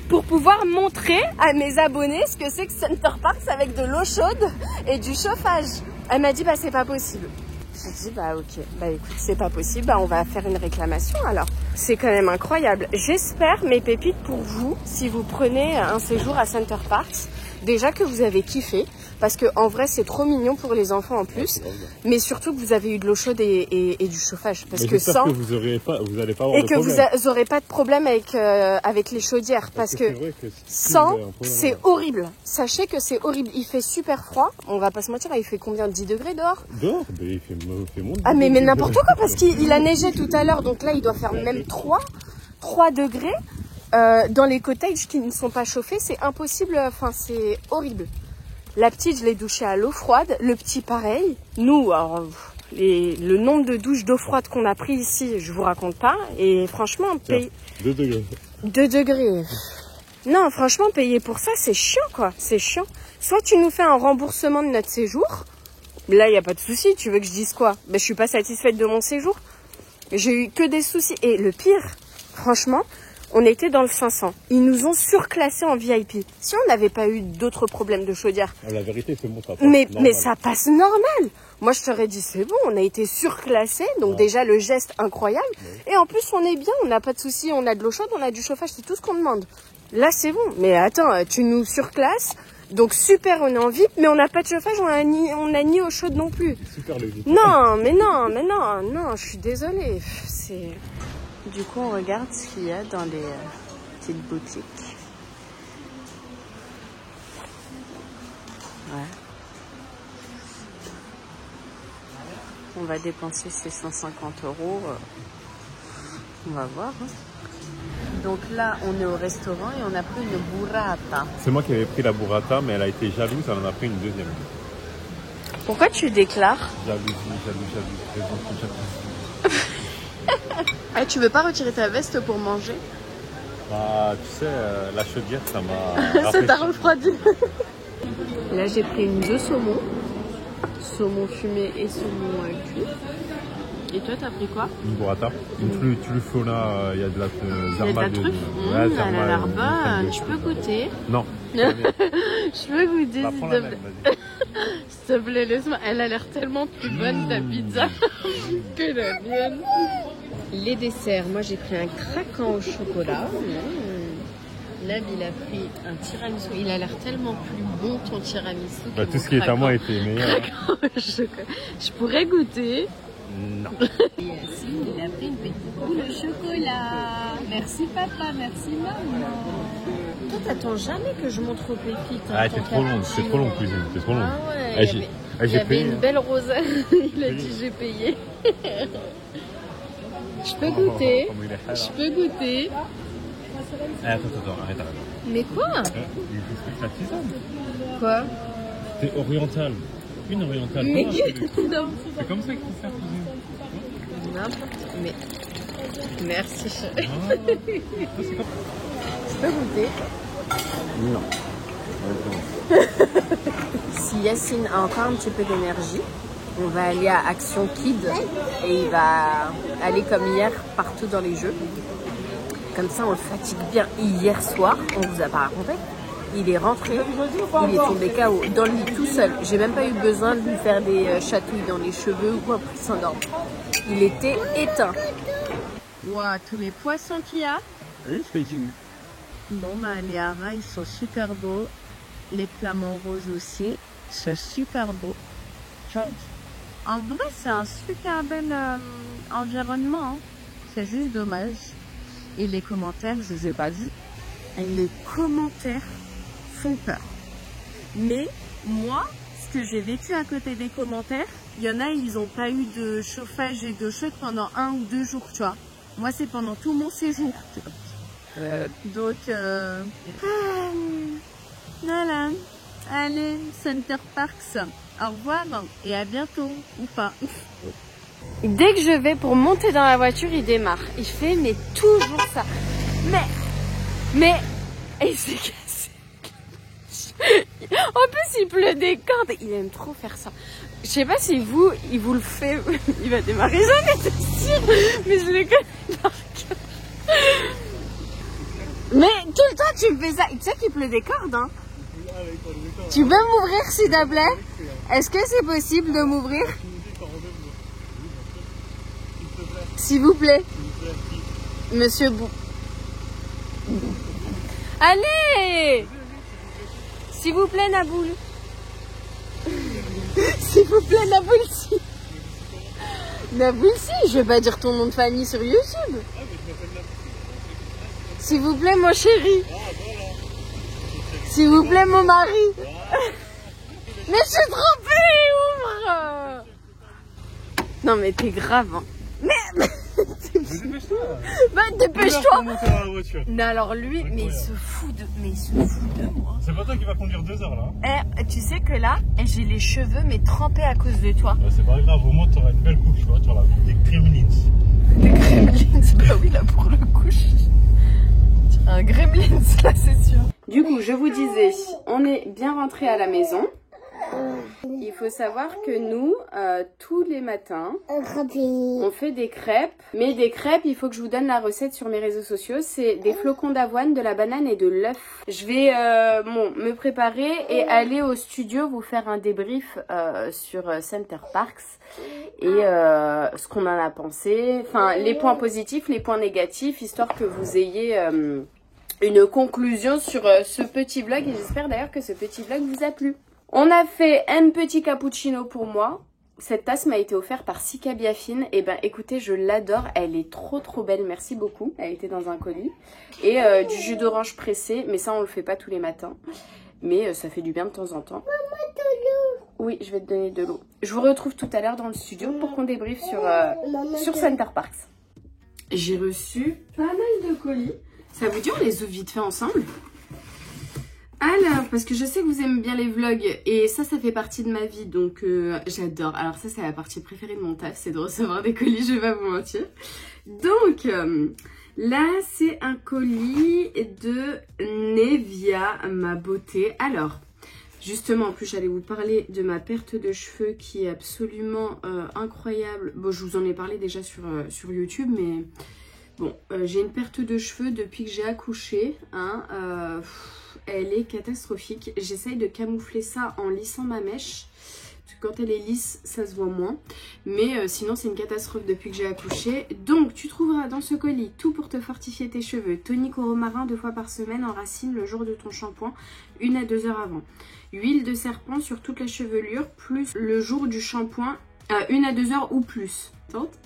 pour pouvoir montrer à mes abonnés ce que c'est que Center Parks avec de l'eau chaude et du chauffage. Elle m'a dit, bah, c'est pas possible. J'ai dit, bah, ok, bah, écoute, c'est pas possible, bah, on va faire une réclamation, alors. C'est quand même incroyable. J'espère, mes pépites, pour vous, si vous prenez un séjour à Center Parks, déjà que vous avez kiffé, parce que en vrai c'est trop mignon pour les enfants en plus, mais surtout que vous avez eu de l'eau chaude et du chauffage, parce que sans, que vous allez pas avoir et de que problème. vous aurez pas de problème avec les chaudières, parce que sans, c'est horrible. Sachez que c'est horrible. Il fait super froid. On va pas se mentir, il fait combien, 10 degrés dehors? Dehors, il fait moins. Ah mais n'importe quoi, parce qu'il a neigé tout à l'heure, donc là il doit faire même 3 degrés. Dans les cottages qui ne sont pas chauffés, c'est impossible, c'est horrible. La petite, je l'ai douchée à l'eau froide, le petit pareil. Nous, alors, le nombre de douches d'eau froide qu'on a pris ici, je vous raconte pas. Et franchement, 2 degrés. 2 degrés. Non, franchement, payer pour ça, c'est chiant, quoi. C'est chiant. Soit tu nous fais un remboursement de notre séjour. Là, il n'y a pas de souci. Tu veux que je dise quoi? Ben, je suis pas satisfaite de mon séjour. J'ai eu que des soucis. Et le pire, franchement, on était dans le 500. Ils nous ont surclassé en VIP. Si on n'avait pas eu d'autres problèmes de chaudière. La vérité, c'est bon, ça passe. Mais ça passe normal. Moi, je t'aurais dit, c'est bon, on a été surclassé. Donc déjà, le geste incroyable. Et en plus, on est bien, on n'a pas de soucis. On a de l'eau chaude, on a du chauffage, c'est tout ce qu'on demande. Là, c'est bon. Mais attends, tu nous surclasses. Donc super, on est en VIP, mais on n'a pas de chauffage, on a ni eau chaude non plus. Super le VIP. Non, je suis désolée. Du coup, on regarde ce qu'il y a dans les petites boutiques. Ouais. On va dépenser ces 150 €. On va voir. Hein. Donc là, on est au restaurant et on a pris une burrata. C'est moi qui avais pris la burrata, mais elle a été jalouse, elle en a pris une deuxième. Pourquoi tu déclares? Jalousie. Ah, tu veux pas retirer ta veste pour manger? Bah, tu sais, la chaudière, ça m'a... Ça t'a refroidi. Là, j'ai pris une de saumon. Saumon fumé et saumon cuit. Et toi, t'as pris quoi? Une burrata. Une truffola, il y a de la Il y a de la truffe. Elle a l'air bonne. Je peux goûter? Non. Je peux goûter, Bah, s'il prends te la plaît. même, vas-y. S'il te plaît, laisse-moi. Elle a l'air tellement plus bonne, ta pizza, que la mienne. Les desserts, moi j'ai pris un craquant au chocolat. Lab, il a pris un tiramisu. Il a l'air tellement plus bon, ton tiramisu. Bah, tout ce qui est à moi était meilleur. Je pourrais goûter. Non. Et Yacine, il a pris une petite boule au chocolat. Merci papa, merci maman. Toi, t'attends jamais que je montre aux pépites. Ah, c'est trop long, cuisine, c'est trop long. Ah ouais, Ah, il y j'ai avait payé. une belle rosace. Il a dit j'ai payé. Je peux goûter. Je peux goûter. Attends, arrête. Mais quoi? La tisane. Quoi? C'est oriental. Une orientale. Mais Comment non. c'est comme ça qu'il faut faire cuisine. N'importe. Mais merci chérie. Ah, c'est comme... Je peux goûter. Non. Si Yacine a encore un petit peu d'énergie, on va aller à Action Kid et il va aller comme hier partout dans les jeux. Comme ça, on le fatigue bien. Hier soir, on vous a pas raconté, il est rentré, il est tombé KO dans le lit tout seul. J'ai même pas eu besoin de lui faire des chatouilles dans les cheveux ou quoi pour qu'il s'endorme. Il était éteint. Waouh, tous les poissons qu'il y a. Bon, bah, les haras, ils sont super beaux. Les flamants roses aussi, c'est super beau. En vrai, c'est un super bel environnement. Hein. C'est juste dommage. Et les commentaires, je les ai pas vus. Et les commentaires font peur. Mais moi, ce que j'ai vécu à côté des commentaires, il y en a, ils n'ont pas eu de chauffage et de chaude pendant 1 ou 2 jours, tu vois. Moi, c'est pendant tout mon séjour. Donc, voilà. Allez, Center Parks. Au revoir et à bientôt. Ou pas. Dès que je vais pour monter dans la voiture, il démarre. Il fait, mais toujours ça. Mais, et il s'est cassé. En plus, il pleut des cordes. Il aime trop faire ça. Je sais pas si vous, il vous le fait. Il va démarrer jamais, c'est sûr. Mais je le connais par cœur. Mais tout le temps, tu me fais ça. Tu sais qu'il pleut des cordes, hein. Tu peux m'ouvrir, s'il te plaît? Est-ce que c'est possible de m'ouvrir? S'il vous plaît. Monsieur Bou. Allez! S'il vous plaît, Naboul. S'il vous plaît, Naboulsi. Naboulsi, je vais pas dire ton nom de famille sur YouTube. S'il vous plaît, mon chéri. S'il vous plaît, mon mari. Mais je suis trompée, ouvre. Non, mais t'es grave, hein. Mais dépêche-toi. Bah, dépêche-toi. Non, alors lui, mais il se fout de moi. c'est pas toi qui va conduire 2 heures là. Tu sais que là, j'ai les cheveux mais trempés à cause de toi. C'est pas grave, au moins t'auras une belle coupe, tu vois, tu auras des gremlins. Des gremlins, bah oui, là pour le coup, un gremlins là, c'est sûr. Du coup, je vous disais, on est bien rentré à la maison. Il faut savoir que nous, tous les matins, on fait des crêpes. Mais des crêpes, il faut que je vous donne la recette sur mes réseaux sociaux. C'est des flocons d'avoine, de la banane et de l'œuf. Je vais me préparer et aller au studio vous faire un débrief sur Center Parks. Et ce qu'on en a pensé. Enfin, les points positifs, les points négatifs, histoire que vous ayez une conclusion sur ce petit vlog. Et j'espère d'ailleurs que ce petit vlog vous a plu. On a fait un petit cappuccino pour moi. Cette tasse m'a été offerte par Sika Biafine. Et ben écoutez, je l'adore. Elle est trop belle. Merci beaucoup. Elle était dans un colis. Et du jus d'orange pressé. Mais ça, on le fait pas tous les matins. Mais ça fait du bien de temps en temps. Maman, de l'eau. Oui, je vais te donner de l'eau. Je vous retrouve tout à l'heure dans le studio pour qu'on débriefe sur Center Parks. J'ai reçu pas mal de colis. Ça vous dit, on les ouvre vite fait ensemble? Alors, parce que je sais que vous aimez bien les vlogs et ça fait partie de ma vie, donc j'adore. Alors ça, c'est la partie préférée de mon taf, c'est de recevoir des colis, je vais pas vous mentir. Donc, là, c'est un colis de Nevia, ma beauté. Alors, justement, en plus, j'allais vous parler de ma perte de cheveux qui est absolument incroyable. Bon, je vous en ai parlé déjà sur YouTube, mais bon, j'ai une perte de cheveux depuis que j'ai accouché, hein, elle est catastrophique. J'essaye de camoufler ça en lissant ma mèche. Parce que quand elle est lisse, ça se voit moins. Mais sinon, c'est une catastrophe depuis que j'ai accouché. Donc, tu trouveras dans ce colis tout pour te fortifier tes cheveux. Tonique au romarin 2 fois par semaine en racine le jour de ton shampoing, 1 à 2 heures avant. Huile de serpent sur toute la chevelure, plus le jour du shampoing, 1 à 2 heures ou plus. Tente.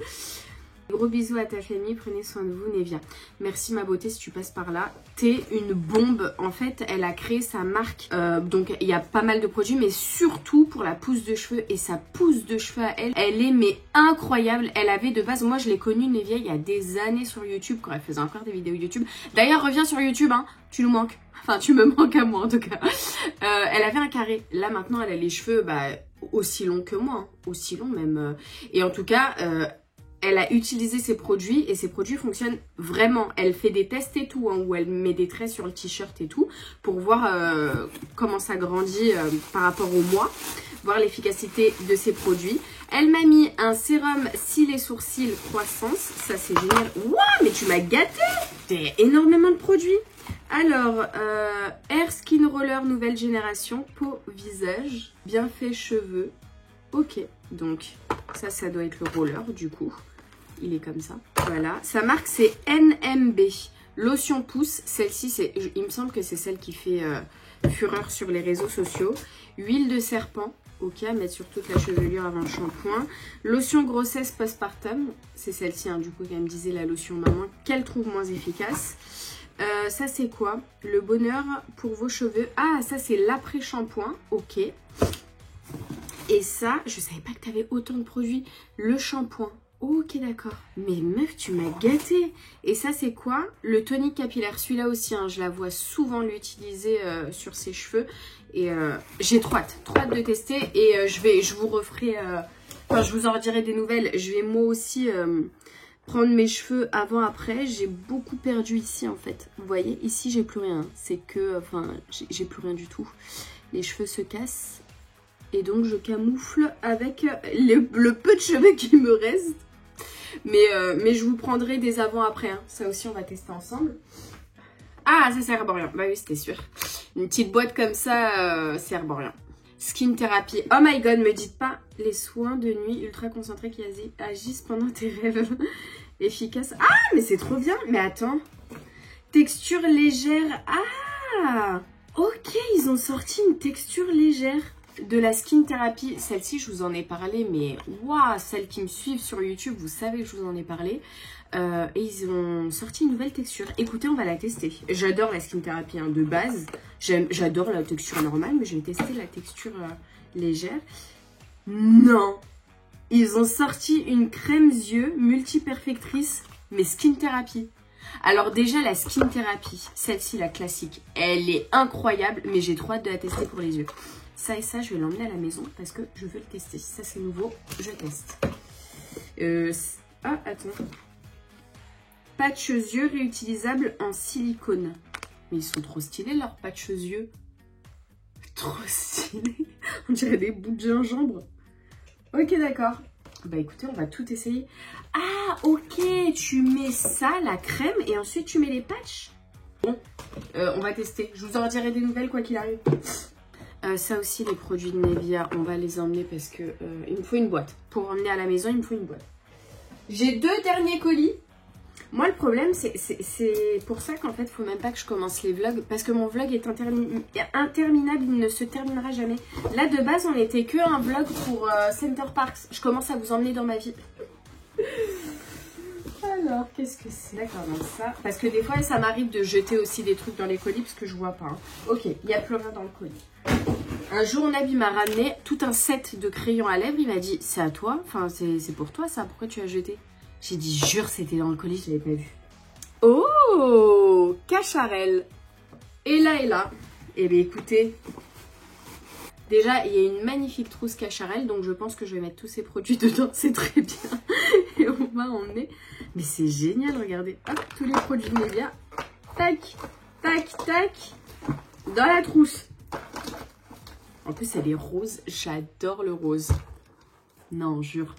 Gros bisous à ta famille, prenez soin de vous, Nevia. Merci ma beauté si tu passes par là. T'es une bombe. En fait, elle a créé sa marque. Donc, il y a pas mal de produits, mais surtout pour la pousse de cheveux. Et sa pousse de cheveux à elle, elle est mais incroyable. Elle avait de base, moi je l'ai connue, Nevia, il y a des années sur YouTube, quand elle faisait encore des vidéos YouTube. D'ailleurs, reviens sur YouTube, hein, tu nous manques. Enfin, tu me manques à moi en tout cas. Elle avait un carré. Là, maintenant, elle a les cheveux aussi longs que moi. Hein. Aussi longs même. Et en tout cas... elle a utilisé ses produits et ses produits fonctionnent vraiment. Elle fait des tests et tout, hein, où elle met des traits sur le t-shirt et tout pour voir comment ça grandit par rapport au mois, voir l'efficacité de ses produits. Elle m'a mis un sérum cils et sourcils croissance, ça c'est génial. Waouh, mais tu m'as gâté! T'as énormément de produits. Alors, Air Skin Roller nouvelle génération, peau, visage, bien fait cheveux. Ok, donc ça doit être le roller du coup. Il est comme ça. Voilà. Sa marque c'est NMB. Lotion pousse. Celle-ci, il me semble que c'est celle qui fait fureur sur les réseaux sociaux. Huile de serpent. Ok, à mettre sur toute la chevelure avant le shampoing. Lotion grossesse postpartum. C'est celle-ci, hein, du coup, qu'elle me disait la lotion maman, qu'elle trouve moins efficace. Ça c'est quoi? Le bonheur pour vos cheveux. Ah, ça c'est l'après-shampoing. Ok. Et ça, je savais pas que tu avais autant de produits. Le shampoing. Ok, d'accord. Mais meuf, tu m'as gâté. Et ça, c'est quoi? Le tonique capillaire. Celui-là aussi, hein, je la vois souvent l'utiliser sur ses cheveux. Et j'ai trop hâte de tester. Et je vous referai... Enfin, je vous en redirai des nouvelles. Je vais moi aussi prendre mes cheveux avant-après. J'ai beaucoup perdu ici, en fait. Vous voyez, ici, j'ai plus rien. C'est que... Enfin, j'ai plus rien du tout. Les cheveux se cassent. Et donc je camoufle avec le peu de cheveux qui me reste. Mais je vous prendrai des avant-après. Hein. Ça aussi on va tester ensemble. Ah, ça c'est Herborian. Bah oui, c'était sûr. Une petite boîte comme ça, c'est Herborian. Skin Therapy. Oh my god, me dites pas les soins de nuit ultra concentrés qui agissent pendant tes rêves. Efficace. Ah, mais c'est trop bien. Mais attends. Texture légère. Ah, ok, ils ont sorti une texture légère. De la Skin Therapy, celle-ci je vous en ai parlé, mais waouh, celles qui me suivent sur YouTube, vous savez que je vous en ai parlé. Et ils ont sorti une nouvelle texture. Écoutez, on va la tester. J'adore la Skin Therapy hein, de base. J'adore la texture normale, mais je vais tester la texture légère. Non, ils ont sorti une crème yeux multi-perfectrice, mais Skin Therapy. Alors déjà la Skin Therapy, celle-ci la classique, elle est incroyable, mais j'ai trop hâte de la tester pour les yeux. Ça et ça, je vais l'emmener à la maison parce que je veux le tester. Ça, c'est nouveau, je teste. Ah, attends. Patch yeux réutilisables en silicone. Mais ils sont trop stylés, leurs patch yeux. Trop stylés. On dirait des bouts de gingembre. Ok, d'accord. Bah écoutez, on va tout essayer. Ah, ok. Tu mets ça, la crème, et ensuite tu mets les patchs. Bon, on va tester. Je vous en dirai des nouvelles quoi qu'il arrive. Ça aussi, les produits de Nevia, on va les emmener parce que il me faut une boîte. Pour emmener à la maison, il me faut une boîte. J'ai 2 derniers colis. Moi, le problème, c'est pour ça qu'en fait, il ne faut même pas que je commence les vlogs. Parce que mon vlog est interminable, il ne se terminera jamais. Là, de base, on n'était que un vlog pour Center Parks. Je commence à vous emmener dans ma vie. Alors, qu'est-ce que c'est? D'accord, donc ça. Parce que des fois, ça m'arrive de jeter aussi des trucs dans les colis parce que je vois pas. Hein. Ok, il n'y a plus rien dans le colis. Un jour, Nab, il m'a ramené tout un set de crayons à lèvres. Il m'a dit, c'est à toi? Enfin, c'est pour toi ça? Pourquoi tu as jeté? J'ai dit, jure, c'était dans le colis, je l'avais pas vu. Oh, Cacharel. Et là, Eh bien écoutez, déjà il y a une magnifique trousse Cacharel, donc je pense que je vais mettre tous ces produits dedans, c'est très bien. Et on va emmener. Mais c'est génial, regardez. Hop, tous les produits Nivea. Tac, tac, tac. Dans la trousse. En plus elle est rose, j'adore le rose. Non, jure,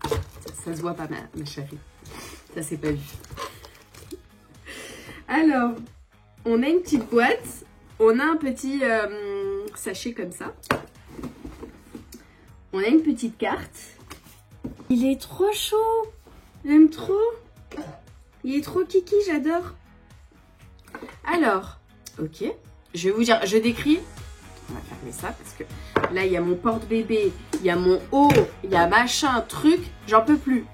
ça se voit pas ma chérie. Ça c'est pas vu. Alors, on a une petite boîte. On a un petit sachet comme ça. On a une petite carte. Il est trop chaud. J'aime trop. Il est trop kiki, j'adore. Alors, ok. Je vais vous dire, je décris. On va fermer ça parce que là, il y a mon porte-bébé, il y a mon haut, il y a machin, truc. J'en peux plus.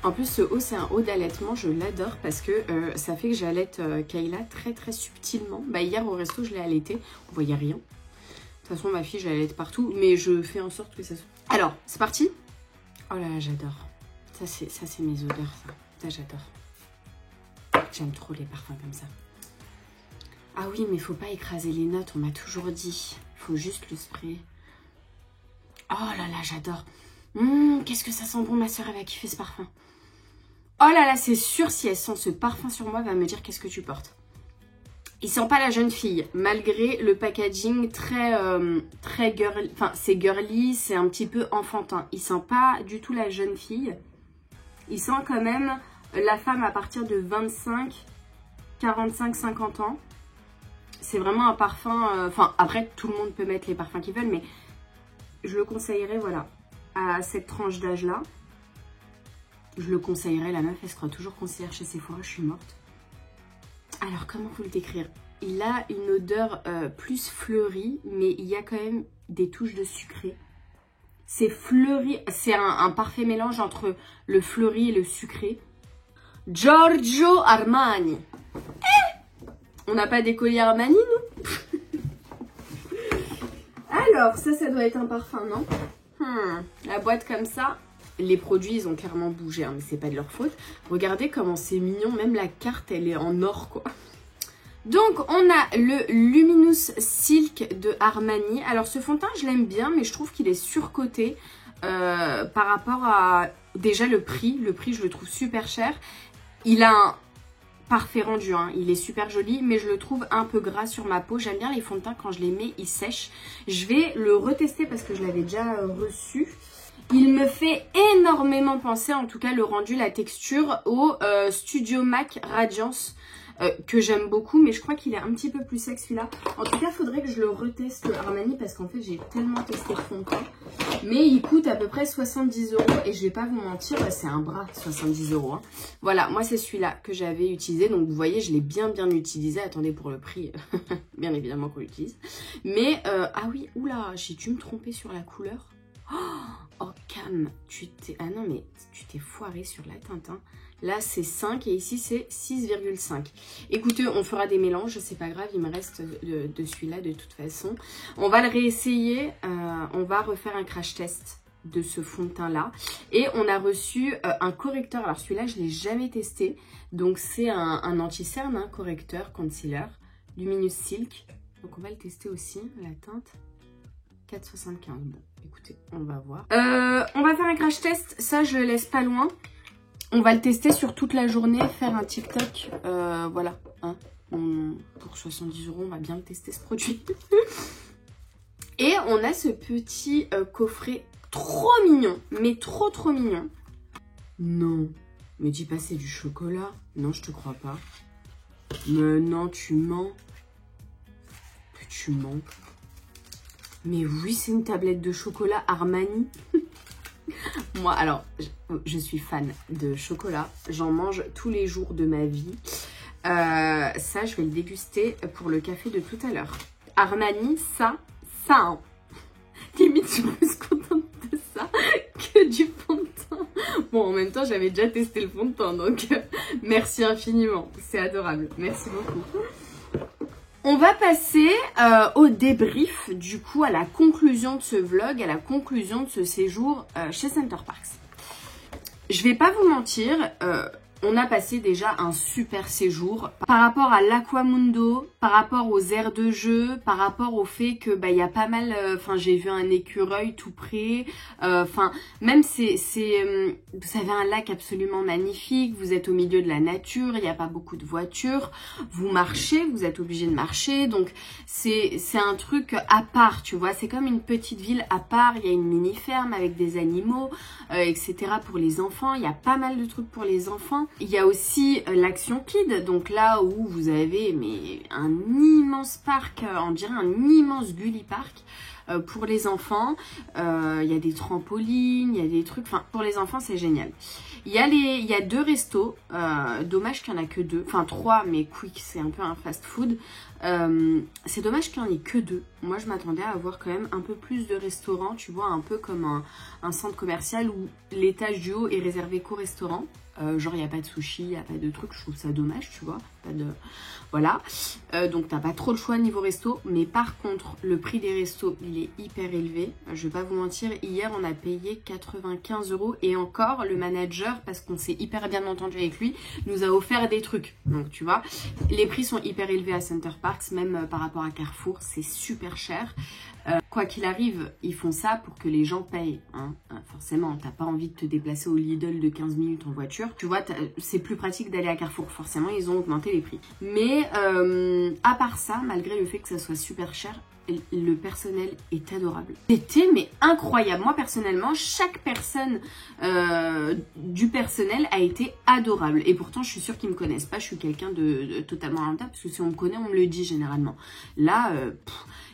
En plus, ce haut, c'est un haut d'allaitement. Je l'adore parce que ça fait que j'allaite Kayla très très subtilement. Bah, hier au resto, je l'ai allaité. On voyait rien. De toute façon, ma fille, je l'allaite partout. Mais je fais en sorte que ça soit... Alors, c'est parti. Oh là là, j'adore. Ça, c'est mes odeurs, ça. Ça, j'adore. J'aime trop les parfums comme ça. Ah oui, mais il faut pas écraser les notes. On m'a toujours dit. Il faut juste le spray. Oh là là, j'adore. Qu'est-ce que ça sent bon, ma soeur, elle va kiffer ce parfum. Oh là là, c'est sûr, si elle sent ce parfum sur moi, elle va me dire qu'est-ce que tu portes. Il sent pas la jeune fille, malgré le packaging très girly. Enfin, c'est girly, c'est un petit peu enfantin. Il sent pas du tout la jeune fille. Il sent quand même la femme à partir de 25, 45, 50 ans. C'est vraiment un parfum... Enfin, après, tout le monde peut mettre les parfums qu'ils veulent, mais je le conseillerais, voilà, à cette tranche d'âge-là. Je le conseillerais, la meuf, elle se croit toujours conseillère chez Sephora, je suis morte. Alors, comment vous le décrire? Il a une odeur plus fleurie, mais il y a quand même des touches de sucré. C'est fleuri, c'est un parfait mélange entre le fleuri et le sucré. Giorgio Armani. On n'a pas des colliers Armani, nous? Alors, ça doit être un parfum, non? La boîte comme ça. Les produits, ils ont clairement bougé, hein, mais c'est pas de leur faute. Regardez comment c'est mignon. Même la carte, elle est en or, quoi. Donc, on a le Luminous Silk de Armani. Alors, ce fond de teint, je l'aime bien, mais je trouve qu'il est surcoté par rapport à... Déjà, le prix. Le prix, je le trouve super cher. Il a un parfait rendu, hein. Il est super joli, mais je le trouve un peu gras sur ma peau. J'aime bien les fonds de teint, quand je les mets, ils sèchent. Je vais le retester parce que je l'avais déjà reçu. Il me fait énormément penser, en tout cas le rendu, la texture, au Studio Mac Radiance que j'aime beaucoup, mais je crois qu'il est un petit peu plus sec celui-là. En tout cas, il faudrait que je le reteste Armani parce qu'en fait, j'ai tellement testé le fond de teint. Mais il coûte à peu près 70 € et je vais pas vous mentir, c'est un bras 70 €. Hein. Voilà, moi c'est celui-là que j'avais utilisé, donc vous voyez, je l'ai bien utilisé. Attendez, pour le prix, bien évidemment qu'on l'utilise. Mais, ah oui, oula, j'ai dû me tromper sur la couleur. Oh Cam, ah non mais tu t'es foiré sur la teinte, hein. Là c'est 5 et ici c'est 6,5. Écoutez, on fera des mélanges, c'est pas grave, il me reste de celui-là de toute façon. On va le réessayer, on va refaire un crash test de ce fond de teint là. Et on a reçu un correcteur, alors celui-là je l'ai jamais testé. Donc c'est un anti-cerne, hein, correcteur, concealer, Luminous Silk. Donc on va le tester aussi, la teinte 4,75. Bon, écoutez, on va voir. On va faire un crash test. Ça, je le laisse pas loin. On va le tester sur toute la journée. Faire un TikTok. Voilà. Hein, pour 70 €, on va bien le tester, ce produit. Et on a ce petit coffret trop mignon. Mais trop mignon. Non. Me dis pas c'est du chocolat. Non, je te crois pas. Mais non, tu mens. Tu mens. Mais oui, c'est une tablette de chocolat Armani. Moi, alors, je suis fan de chocolat. J'en mange tous les jours de ma vie. Ça, je vais le déguster pour le café de tout à l'heure. Armani, ça, hein. Limite, je suis plus contente de ça que du fond de teint. Bon, en même temps, j'avais déjà testé le fond de teint, donc merci infiniment. C'est adorable. Merci beaucoup. On va passer au débrief, du coup, à la conclusion de ce vlog, à la conclusion de ce séjour chez Center Parcs. Je vais pas vous mentir, On a passé déjà un super séjour par rapport à l'Aquamundo, par rapport aux aires de jeu, par rapport au fait que il y a pas mal, j'ai vu un écureuil tout près, même vous avez un lac absolument magnifique, vous êtes au milieu de la nature, il n'y a pas beaucoup de voitures, vous marchez, vous êtes obligé de marcher, donc c'est un truc à part, tu vois, c'est comme une petite ville à part, il y a une mini ferme avec des animaux, etc. pour les enfants, il y a pas mal de trucs pour les enfants. Il y a aussi l'Action Kid, donc là où vous avez un immense parc, on dirait un immense Gulli Park pour les enfants. Il y a des trampolines, il y a des trucs, pour les enfants c'est génial. Il y a 2 restos, dommage qu'il n'y en a que 2, 3 mais Quick c'est un peu un fast food. C'est dommage qu'il n'y en ait que 2. Moi je m'attendais à avoir quand même un peu plus de restaurants, tu vois, un peu comme un centre commercial où l'étage du haut est réservé qu'aux restaurants. Genre il n'y a pas de sushi, il n'y a pas de trucs, je trouve ça dommage, tu vois, pas de... Voilà, donc t'as pas trop le choix niveau resto, mais par contre le prix des restos il est hyper élevé, je vais pas vous mentir, hier on a payé 95 € et encore le manager, parce qu'on s'est hyper bien entendu avec lui, nous a offert des trucs, donc tu vois, les prix sont hyper élevés à Center Parcs, même par rapport à Carrefour, c'est super cher. Quoi qu'il arrive, ils font ça pour que les gens payent, hein. Forcément, t'as pas envie de te déplacer au Lidl de 15 minutes en voiture. Tu vois, c'est plus pratique d'aller à Carrefour. Forcément, ils ont augmenté les prix. Mais à part ça, malgré le fait que ça soit super cher, le personnel est adorable. C'était mais incroyable. Moi personnellement, chaque personne du personnel a été adorable. Et pourtant, je suis sûre qu'ils me connaissent pas. Je suis quelqu'un de totalement rentable parce que si on me connaît, on me le dit généralement. Là,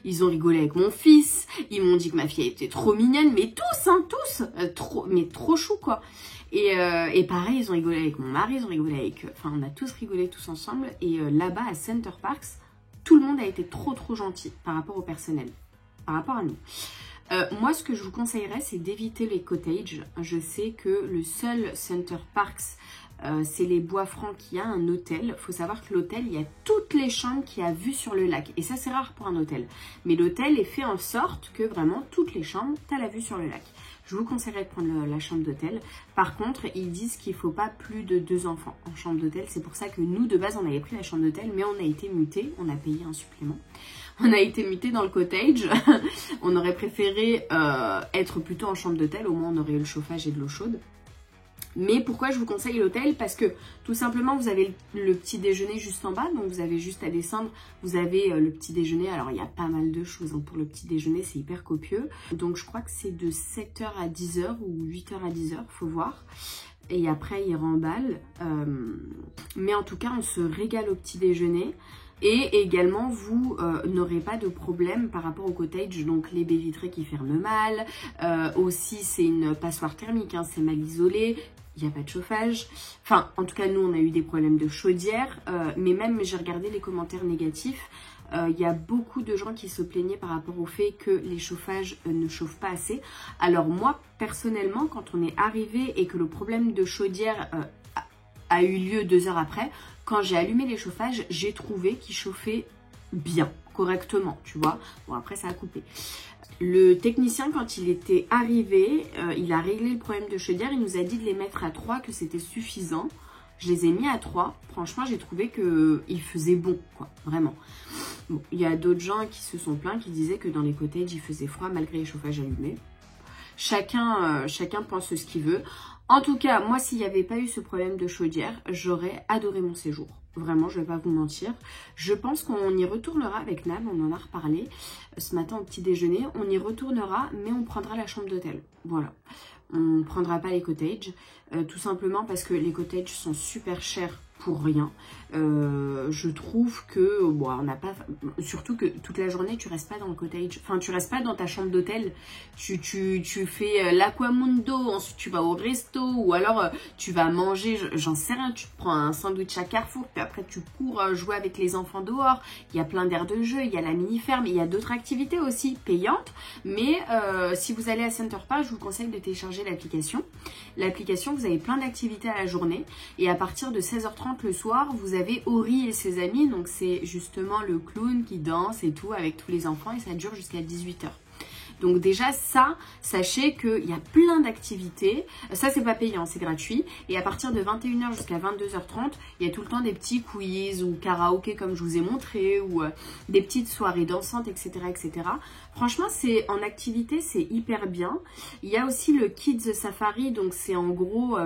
ils ont rigolé avec mon fils. Ils m'ont dit que ma fille était trop mignonne. Mais tous, hein, tous, trop chou quoi. Et pareil, ils ont rigolé avec mon mari, ils ont rigolé avec... on a tous rigolé tous ensemble. Et là-bas, à Center Parcs, tout le monde a été trop gentil par rapport au personnel, par rapport à nous. Moi, ce que je vous conseillerais, c'est d'éviter les cottages. Je sais que le seul Center Parcs, c'est les Bois Francs qui a un hôtel. Il faut savoir que l'hôtel, il y a toutes les chambres qui a vue sur le lac. Et ça, c'est rare pour un hôtel. Mais l'hôtel est fait en sorte que vraiment, toutes les chambres, tu as la vue sur le lac. Je vous conseillerais de prendre la chambre d'hôtel. Par contre, ils disent qu'il ne faut pas plus de 2 enfants en chambre d'hôtel. C'est pour ça que nous, de base, on avait pris la chambre d'hôtel, mais on a été mutés. On a payé un supplément. On a été mutés dans le cottage. On aurait préféré être plutôt en chambre d'hôtel. Au moins, on aurait eu le chauffage et de l'eau chaude. Mais pourquoi je vous conseille l'hôtel? Parce que tout simplement vous avez le petit déjeuner juste en bas, donc vous avez juste à descendre, vous avez le petit déjeuner. Alors il y a pas mal de choses hein, pour le petit déjeuner, c'est hyper copieux. Donc je crois que c'est de 7h à 10h ou 8h à 10h, faut voir. Et après il remballe. Mais en tout cas on se régale au petit déjeuner. Et également, vous n'aurez pas de problème par rapport au cottage, donc les baies vitrées qui ferment mal. Aussi, c'est une passoire thermique, hein, c'est mal isolé. Il n'y a pas de chauffage. Enfin, en tout cas, nous, on a eu des problèmes de chaudière. Mais même, j'ai regardé les commentaires négatifs. Il y a beaucoup de gens qui se plaignaient par rapport au fait que les chauffages ne chauffent pas assez. Alors moi, personnellement, quand on est arrivé et que le problème de chaudière a eu lieu 2 heures après, quand j'ai allumé les chauffages, j'ai trouvé qu'ils chauffaient bien, correctement, tu vois. Bon, après, ça a coupé. Le technicien, quand il était arrivé, il a réglé le problème de chaudière. Il nous a dit de les mettre à 3, que c'était suffisant. Je les ai mis à 3. Franchement, j'ai trouvé qu'il faisait bon, quoi, vraiment. Bon, il y a d'autres gens qui se sont plaints, qui disaient que dans les cottages, il faisait froid malgré les chauffages allumés. Chacun pense ce qu'il veut. En tout cas, moi, s'il n'y avait pas eu ce problème de chaudière, j'aurais adoré mon séjour. Vraiment, je ne vais pas vous mentir. Je pense qu'on y retournera avec Nab, on en a reparlé ce matin au petit déjeuner. On y retournera, mais on prendra la chambre d'hôtel. Voilà. On ne prendra pas les cottages, tout simplement parce que les cottages sont super chers pour rien. Je trouve que, bon, on n'a pas... Surtout que toute la journée, tu restes pas dans le cottage. Enfin, tu restes pas dans ta chambre d'hôtel. Tu fais l'Aquamundo, ensuite tu vas au resto, ou alors tu vas manger, j'en sais rien, tu te prends un sandwich à Carrefour, puis après tu cours jouer avec les enfants dehors. Il y a plein d'aires de jeu, il y a la mini-ferme, il y a d'autres activités aussi payantes. Mais si vous allez à Center Parcs, je vous conseille de télécharger l'application. L'application, vous avez plein d'activités à la journée. Et à partir de 16h30 le soir, vous avez Ori et ses amis. Donc c'est justement le clown qui danse et tout avec tous les enfants. Et ça dure jusqu'à 18h. Donc déjà ça, sachez qu'il y a plein d'activités. Ça c'est pas payant, c'est gratuit. Et à partir de 21h jusqu'à 22h30, il y a tout le temps des petits quiz ou karaoké comme je vous ai montré, ou des petites soirées dansantes, etc. etc. Franchement, c'est en activité, c'est hyper bien. Il y a aussi le Kids Safari, donc c'est en gros...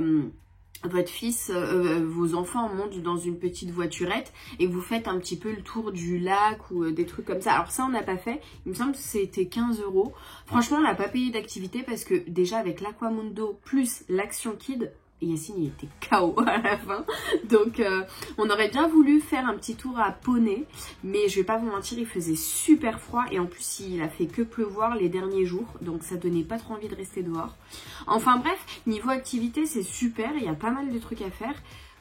votre fils, vos enfants montent dans une petite voiturette et vous faites un petit peu le tour du lac ou des trucs comme ça. Alors ça, on n'a pas fait. Il me semble que c'était 15 €. Franchement, on n'a pas payé d'activité parce que déjà avec l'Aquamundo plus l'Action Kid, Yacine il était KO à la fin. Donc on aurait bien voulu faire un petit tour à Poney, mais je vais pas vous mentir, il faisait super froid et en plus il a fait que pleuvoir les derniers jours, donc ça donnait pas trop envie de rester dehors. Enfin bref, niveau activité c'est super, il y a pas mal de trucs à faire.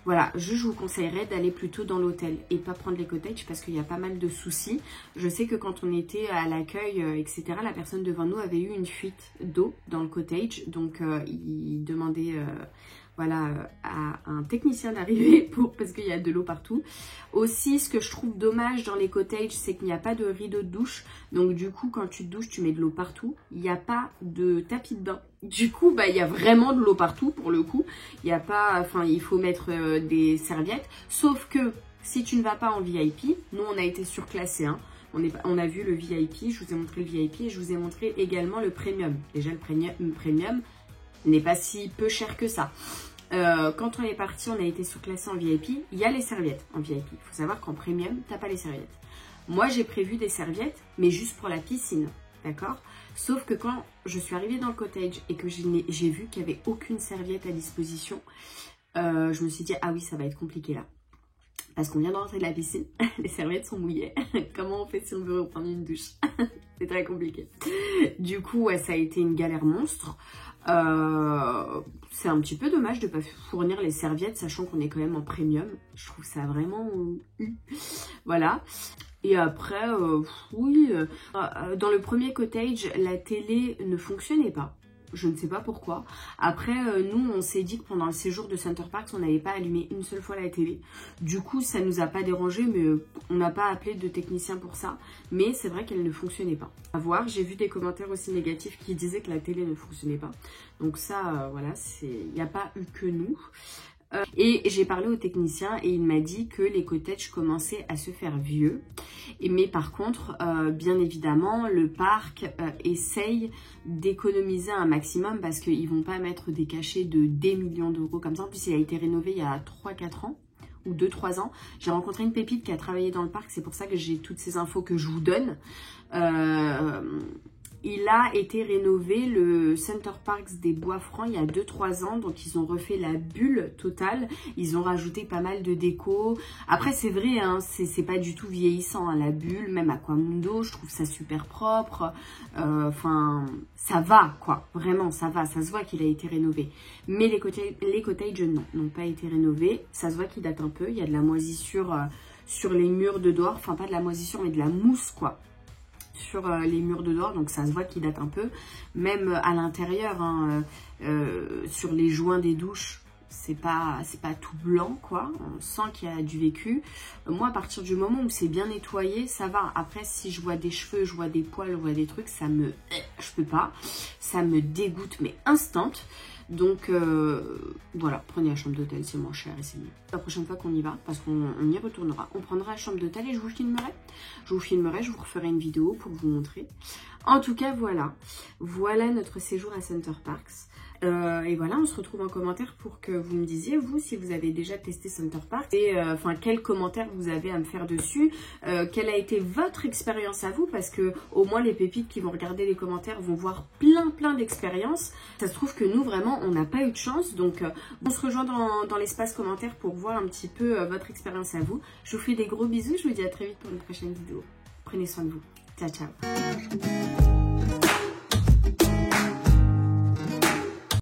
Voilà, je vous conseillerais d'aller plutôt dans l'hôtel et pas prendre les cottages parce qu'il y a pas mal de soucis. Je sais que quand on était à l'accueil, etc., la personne devant nous avait eu une fuite d'eau dans le cottage. Donc, il demandait voilà, à un technicien d'arriver parce qu'il y a de l'eau partout. Aussi, ce que je trouve dommage dans les cottages, c'est qu'il n'y a pas de rideau de douche. Donc, du coup, quand tu te douches, tu mets de l'eau partout. Il n'y a pas de tapis de bain. Du coup, bah, il y a vraiment de l'eau partout pour le coup. Il n'y a pas, enfin, il faut mettre des serviettes. Sauf que si tu ne vas pas en VIP, nous on a été surclassés. Hein. On a vu le VIP, je vous ai montré le VIP et je vous ai montré également le premium. Déjà, le premium n'est pas si peu cher que ça. Quand on est parti, on a été surclassé en VIP. Il y a les serviettes en VIP. Il faut savoir qu'en premium, tu n'as pas les serviettes. Moi, j'ai prévu des serviettes, mais juste pour la piscine. D'accord? Sauf que quand je suis arrivée dans le cottage et que j'ai vu qu'il n'y avait aucune serviette à disposition, je me suis dit, ah oui, ça va être compliqué là. Parce qu'on vient de rentrer de la piscine, les serviettes sont mouillées. Comment on fait si on veut reprendre une douche? C'est très compliqué. Du coup, ouais, ça a été une galère monstre. C'est un petit peu dommage de ne pas fournir les serviettes, sachant qu'on est quand même en premium. Je trouve ça vraiment... Voilà. Et après, oui, dans le premier cottage, la télé ne fonctionnait pas. Je ne sais pas pourquoi. Après, nous, on s'est dit que pendant le séjour de Center Parcs, on n'avait pas allumé une seule fois la télé. Du coup, ça ne nous a pas dérangé, mais on n'a pas appelé de technicien pour ça. Mais c'est vrai qu'elle ne fonctionnait pas. À voir, j'ai vu des commentaires aussi négatifs qui disaient que la télé ne fonctionnait pas. Donc ça, voilà, il n'y a pas eu que nous. Et j'ai parlé au technicien et il m'a dit que les cottages commençaient à se faire vieux. Mais par contre, bien évidemment, le parc essaye d'économiser un maximum parce qu'ils ne vont pas mettre des cachets de des millions d'euros comme ça. En plus, il a été rénové il y a 3-4 ans ou 2-3 ans. J'ai rencontré une pépite qui a travaillé dans le parc. C'est pour ça que j'ai toutes ces infos que je vous donne. Il a été rénové, le Center Parcs des Bois-Francs, il y a 2-3 ans. Donc, ils ont refait la bulle totale. Ils ont rajouté pas mal de déco. Après, c'est vrai, hein, c'est pas du tout vieillissant, hein, la bulle. Même Aquamundo, je trouve ça super propre. Enfin, ça va, quoi. Vraiment, ça va. Ça se voit qu'il a été rénové. Mais les cottages, non, n'ont pas été rénovés. Ça se voit qu'ils datent un peu. Il y a de la moisissure sur les murs de dehors. Enfin, pas de la moisissure, mais de la mousse, quoi. Sur les murs de dehors, donc ça se voit qu'il date un peu. Même à l'intérieur, hein, sur les joints des douches, c'est pas tout blanc, quoi. On sent qu'il y a du vécu. Moi, à partir du moment où c'est bien nettoyé, ça va. Après, si je vois des cheveux, je vois des poils, je vois des trucs, ça me... Je peux pas. Ça me dégoûte, mais instant. Donc, voilà, prenez la chambre d'hôtel, c'est moins cher et c'est mieux. La prochaine fois qu'on y va, parce qu'on y retournera, on prendra la chambre d'hôtel et je vous filmerai. Je vous referai une vidéo pour vous montrer. En tout cas, voilà. Voilà notre séjour à Center Parcs. Et voilà, on se retrouve en commentaire pour que vous me disiez, vous, si vous avez déjà testé Center Parcs et enfin, quels commentaires vous avez à me faire dessus, quelle a été votre expérience à vous, parce que au moins les pépites qui vont regarder les commentaires vont voir plein d'expériences. Ça se trouve que nous, vraiment, on n'a pas eu de chance, donc on se rejoint dans l'espace commentaire pour voir un petit peu votre expérience à vous. Je vous fais des gros bisous, je vous dis à très vite pour une prochaine vidéo. Prenez soin de vous. Ciao, ciao.